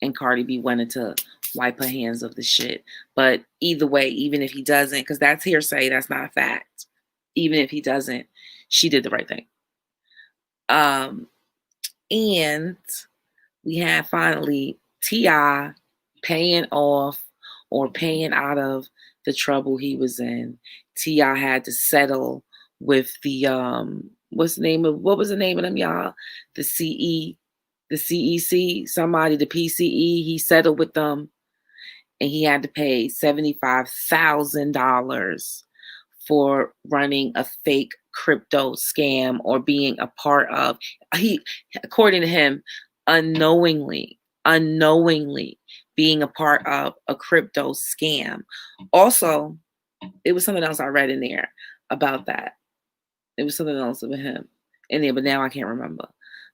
And Cardi B wanted to wipe her hands of the shit. But either way, even if he doesn't, because that's hearsay, that's not a fact. Even if he doesn't, she did the right thing. And we have finally T.I. paying off or paying out of the trouble he was in. T.I. had to settle with the what was the name of them, y'all? The CEC, somebody, the PCE. He settled with them and he had to pay $75,000 for running a fake crypto scam or being a part of, he, according to him, unknowingly being a part of a crypto scam. Also, it was something else I read in there about that. It was something else with him in there, but now I can't remember.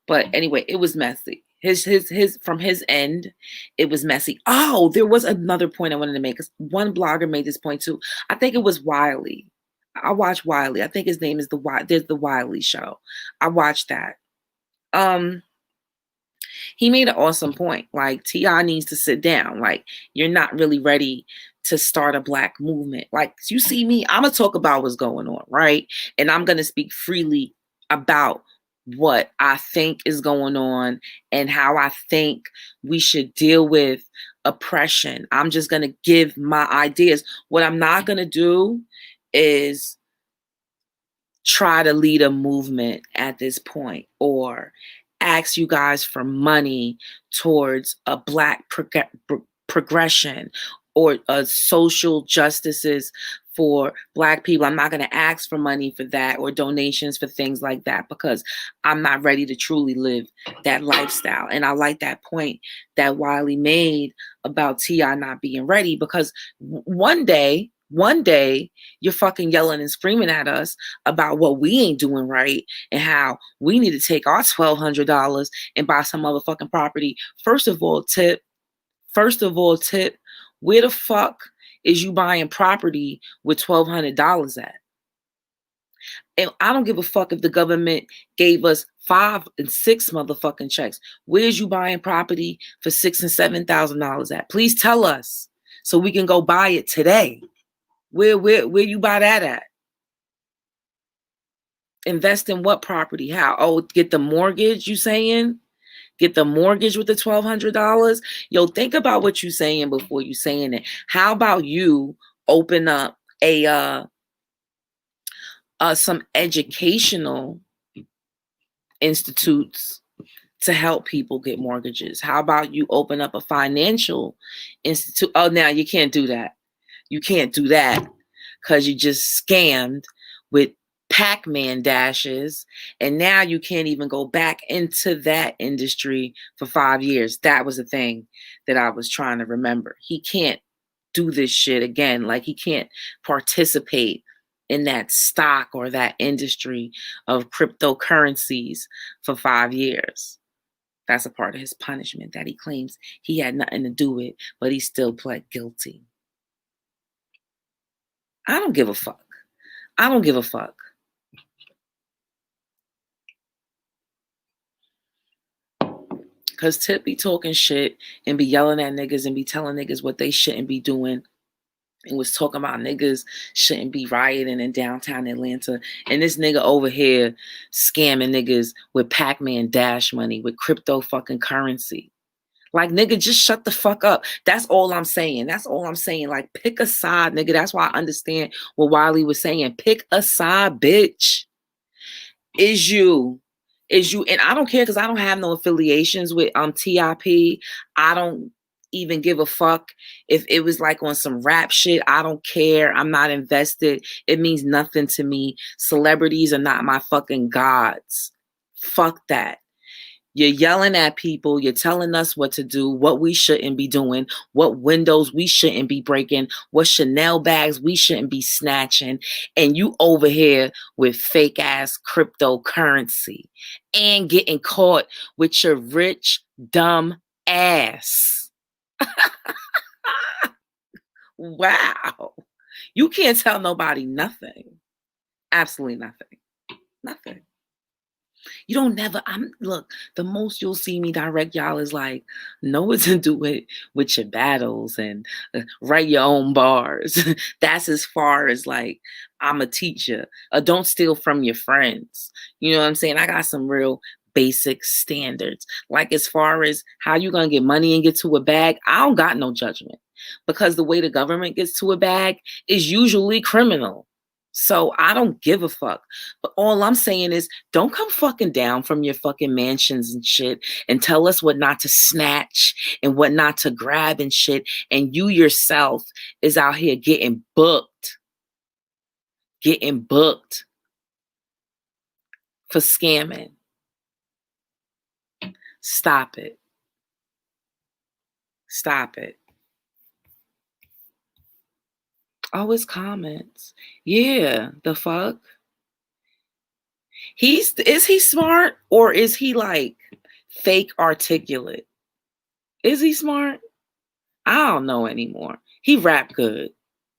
But anyway, it was messy. His from his end, it was messy. Oh, there was another point I wanted to make. Because one blogger made this point too. I think it was Wiley. I watched Wiley. I think his name is there's the Wiley show. I watched that. He made an awesome point. Like, T.I. needs to sit down. Like, you're not really ready to start a black movement. Like, you see me, I'm gonna talk about what's going on, right? And I'm gonna speak freely about what I think is going on and how I think we should deal with oppression. I'm just gonna give my ideas. What I'm not gonna do is try to lead a movement at this point or ask you guys for money towards a black progression or social justices for black people. I'm not going to ask for money for that or donations for things like that because I'm not ready to truly live that lifestyle. And I like that point that Wiley made about T.I. not being ready, because one day you're fucking yelling and screaming at us about what we ain't doing right and how we need to take our $1,200 and buy some motherfucking property. First of all, tip, where the fuck is you buying property with $1,200 at? And I don't give a fuck if the government gave us 5 and 6 motherfucking checks. Where's you buying property for $6,000 and $7,000 at? Please tell us so we can go buy it today. Where you buy that at? Invest in what property? How? Oh, get the mortgage, you saying? Get the mortgage with the $1,200? Yo, think about what you're saying before you saying it. How about you open up some educational institutes to help people get mortgages? How about you open up a financial institute? Oh, now you can't do that. You can't do that because you just scammed with Pac-Man dashes, and now you can't even go back into that industry for 5 years. That was the thing that I was trying to remember. He can't do this shit again. Like, he can't participate in that stock or that industry of cryptocurrencies for 5 years. That's a part of his punishment that he claims he had nothing to do with, but he still pled guilty. I don't give a fuck. I don't give a fuck. Because Tip be talking shit and be yelling at niggas and be telling niggas what they shouldn't be doing. And was talking about niggas shouldn't be rioting in downtown Atlanta. And this nigga over here scamming niggas with Pac-Man dash money, with crypto fucking currency. Like, nigga, just shut the fuck up. That's all I'm saying. That's all I'm saying. Like, pick a side, nigga. That's why I understand what Wiley was saying. Pick a side, bitch. Is you. And I don't care because I don't have no affiliations with TIP. I don't even give a fuck if it was like on some rap shit. I don't care. I'm not invested. It means nothing to me. Celebrities are not my fucking gods. Fuck that. You're yelling at people. You're telling us what to do, what we shouldn't be doing, what windows we shouldn't be breaking, what Chanel bags we shouldn't be snatching. And you over here with fake ass cryptocurrency and getting caught with your rich, dumb ass. Wow. You can't tell nobody nothing. Absolutely nothing. Nothing. You don't never. Look. The most you'll see me direct y'all is like, know what to do with your battles and write your own bars. That's as far as like I'm a teacher. Don't steal from your friends. You know what I'm saying? I got some real basic standards. Like as far as how you gonna get money and get to a bag, I don't got no judgment because the way the government gets to a bag is usually criminal. So I don't give a fuck. But all I'm saying is don't come fucking down from your fucking mansions and shit and tell us what not to snatch and what not to grab and shit. And you yourself is out here getting booked for scamming. Stop it. Stop it. Oh, it's comments. Yeah, the fuck? Is he smart or is he like fake articulate? Is he smart? I don't know anymore. He rap good.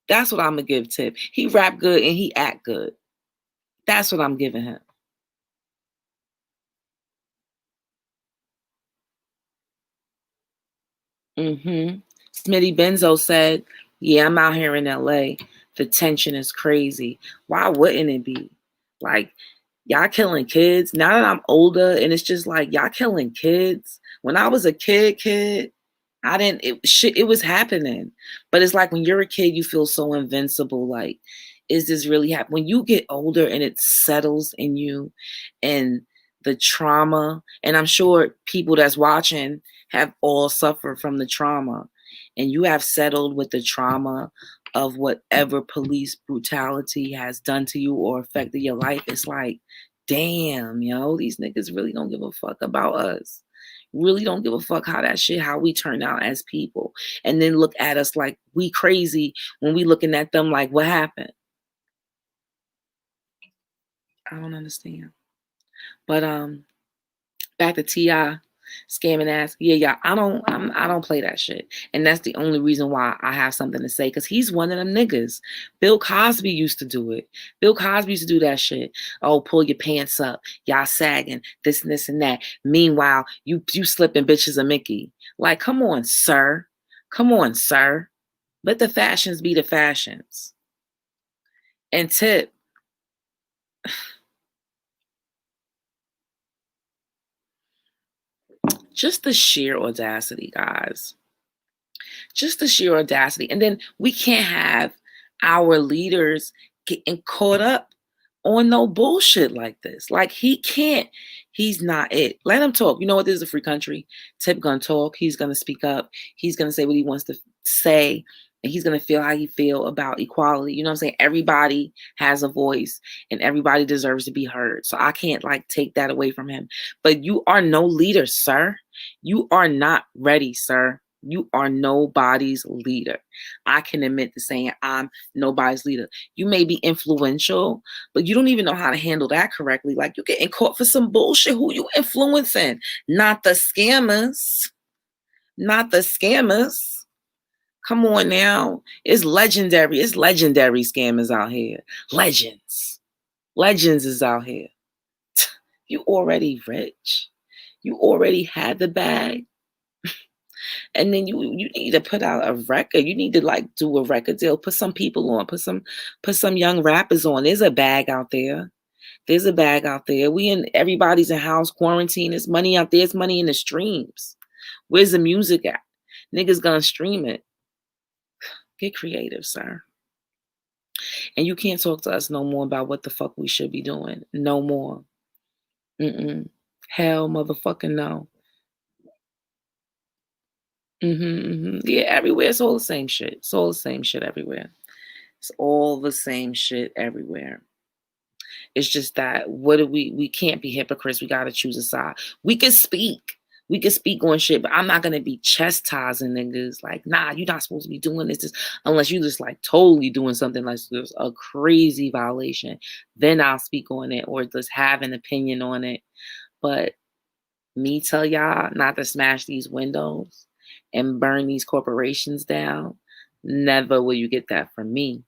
That's what I'm gonna give Tip. He rap good and he act good. That's what I'm giving him. Smitty Benzo said, "Yeah, I'm out here in LA. The tension is crazy. Why wouldn't it be? Like, y'all killing kids. Now that I'm older, and it's just like y'all killing kids. When I was a kid, I didn't. It was happening, but it's like when you're a kid, you feel so invincible. Like, is this really happening? When you get older and it settles in you, and the trauma, and I'm sure people that's watching have all suffered from the trauma, and you have settled with the trauma of whatever police brutality has done to you or affected your life. It's like, damn, these niggas really don't give a fuck about us. Really don't give a fuck how we turn out as people. And then look at us like we crazy when we looking at them like, what happened? I don't understand. But back to T.I. scamming ass. Yeah, I don't play that shit. And that's the only reason why I have something to say, because he's one of them niggas. Bill Cosby used to do it. Bill Cosby used to do that shit. Oh, pull your pants up. Y'all sagging. This and this and that. Meanwhile, you slipping bitches a Mickey. Like, come on, sir. Come on, sir. Let the fashions be the fashions. And Tip, just the sheer audacity, guys. Just the sheer audacity. And then we can't have our leaders getting caught up on no bullshit like this. Like he's not it. Let him talk. You know what? This is a free country. Tip gonna talk. He's gonna speak up. He's gonna say what he wants to say. And he's gonna feel how he feel about equality. You know what I'm saying? Everybody has a voice and everybody deserves to be heard. So I can't like take that away from him. But you are no leader, sir. You are not ready, sir. You are nobody's leader. I can admit to saying I'm nobody's leader. You may be influential, but you don't even know how to handle that correctly. Like you're getting caught for some bullshit. Who you influencing? Not the scammers. Not the scammers. Come on now. It's legendary. It's legendary scammers out here. Legends. Legends is out here. You already rich. You already had the bag. And then you need to put out a record. You need to like do a record deal. Put some people on. Put some young rappers on. There's a bag out there. There's a bag out there. Everybody's in house quarantine. There's money out there. There's money in the streams. Where's the music at? Niggas gonna stream it. Get creative, sir. And you can't talk to us no more about what the fuck we should be doing. No more. Hell motherfucking no. Yeah, everywhere. It's all the same shit. It's all the same shit everywhere. It's all the same shit everywhere. It's just that we can't be hypocrites. We gotta choose a side. We can speak. We can speak on shit, but I'm not gonna be chastising niggas like, nah, you're not supposed to be doing this unless you just like totally doing something like there's a crazy violation. Then I'll speak on it or just have an opinion on it. But me tell y'all not to smash these windows and burn these corporations down, never will you get that from me.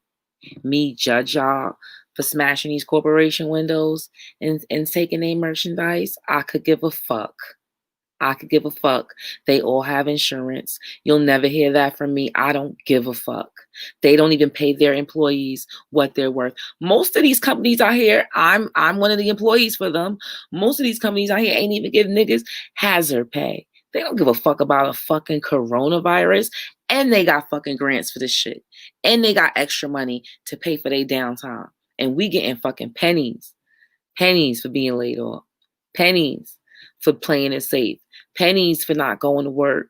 Me judge y'all for smashing these corporation windows and taking their merchandise, I could give a fuck. I could give a fuck. They all have insurance. You'll never hear that from me. I don't give a fuck. They don't even pay their employees what they're worth. Most of these companies out here, I'm one of the employees for them. Most of these companies out here ain't even giving niggas hazard pay. They don't give a fuck about a fucking coronavirus. And they got fucking grants for this shit. And they got extra money to pay for their downtime. And we getting fucking pennies. Pennies for being laid off. Pennies for playing it safe. Pennies for not going to work,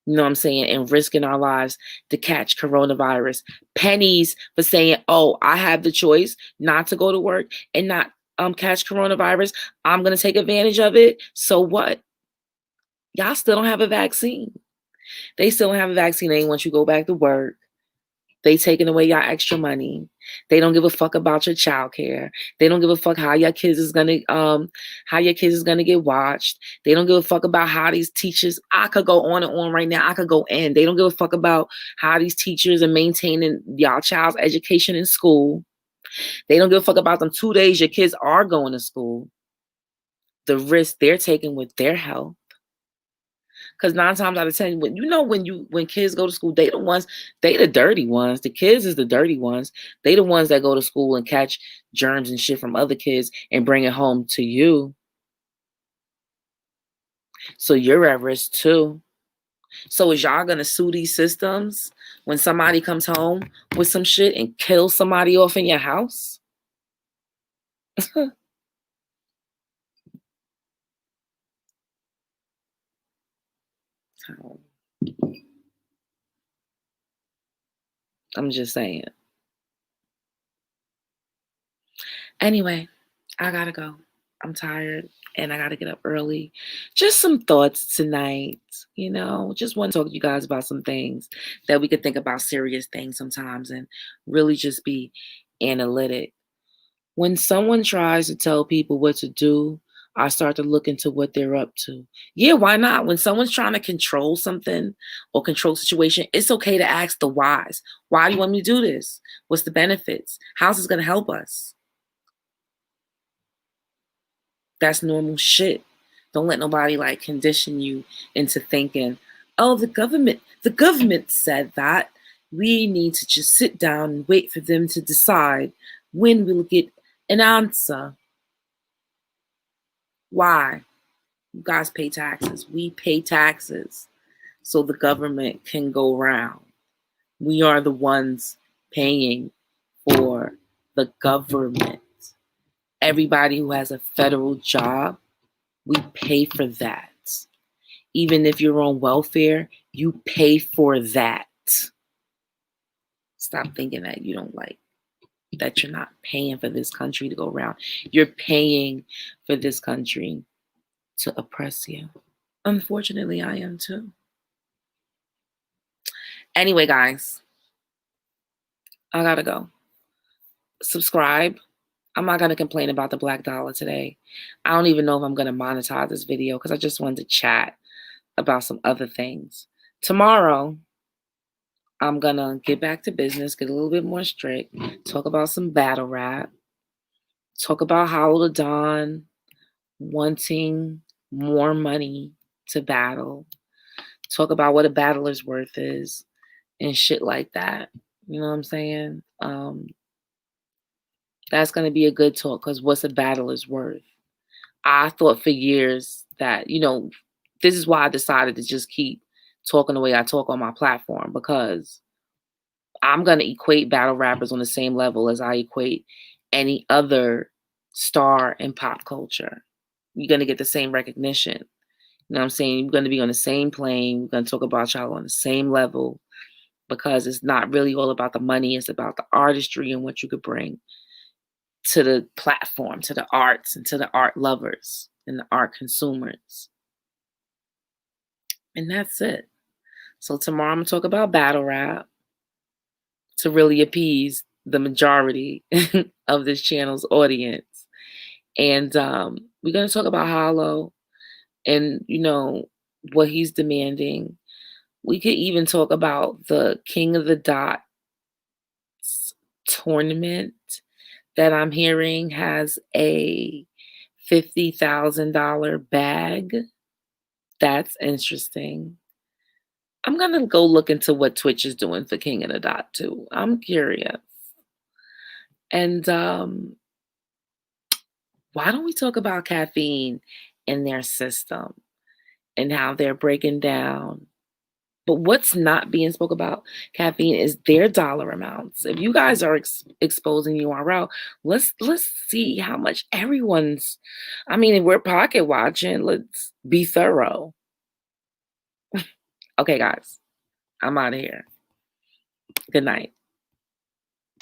you know what I'm saying, and risking our lives to catch coronavirus. Pennies for saying, oh, I have the choice not to go to work and not catch coronavirus. I'm going to take advantage of it. So what? Y'all still don't have a vaccine. They still don't have a vaccine. They want you to go back to work. They taking away your extra money. They don't give a fuck about your child care. They don't give a fuck how your kids is gonna get watched. They don't give a fuck about how these teachers. I could go on and on right now. I could go in. They don't give a fuck about how these teachers are maintaining y'all child's education in school. They don't give a fuck about them 2 days your kids are going to school. The risk they're taking with their health. Because 9 times out of 10, when kids go to school, they the dirty ones. The kids is the dirty ones. They the ones that go to school and catch germs and shit from other kids and bring it home to you. So you're at risk too. So is y'all gonna sue these systems when somebody comes home with some shit and kills somebody off in your house? I'm just saying. Anyway, I gotta go. I'm tired and I gotta get up early. Just some thoughts tonight, just want to talk to you guys about some things that we could think about serious things sometimes and really just be analytic. When someone tries to tell people what to do, I start to look into what they're up to. Yeah, why not? When someone's trying to control something or control a situation, it's okay to ask the whys. Why do you want me to do this? What's the benefits? How's this going to help us? That's normal shit. Don't let nobody condition you into thinking, oh, the government said that. We need to just sit down and wait for them to decide when we'll get an answer. Why? You guys pay taxes. We pay taxes so the government can go round. We are the ones paying for the government. Everybody who has a federal job, we pay for that. Even if you're on welfare, you pay for that. Stop thinking that that you're not paying for this country to go around. You're paying for this country to oppress you. Unfortunately, I am too. Anyway, guys, I gotta go. Subscribe. I'm not gonna complain about the black dollar today. I don't even know if I'm gonna monetize this video because I just wanted to chat about some other things. Tomorrow, I'm gonna get back to business, get a little bit more strict, talk about some battle rap, talk about Hollow the Don wanting more money to battle, talk about what a battler's worth is, and shit like that. You know what I'm saying? That's gonna be a good talk because what's a battler's worth? I thought for years that, this is why I decided to just keep talking the way I talk on my platform because I'm going to equate battle rappers on the same level as I equate any other star in pop culture. You're going to get the same recognition. You know what I'm saying? You're going to be on the same plane. We're going to talk about y'all on the same level because it's not really all about the money. It's about the artistry and what you could bring to the platform, to the arts, and to the art lovers and the art consumers. And that's it. So tomorrow I'm going to talk about battle rap to really appease the majority of this channel's audience. And we're going to talk about Hollow and, what he's demanding. We could even talk about the King of the Dots tournament that I'm hearing has a $50,000 bag. That's interesting. I'm gonna go look into what Twitch is doing for King of the Dot too. I'm curious. And why don't we talk about caffeine in their system and how they're breaking down? But what's not being spoke about caffeine is their dollar amounts. If you guys are exposing URL, let's see how much everyone's. I mean, if we're pocket watching, let's be thorough. Okay, guys, I'm out of here. Good night.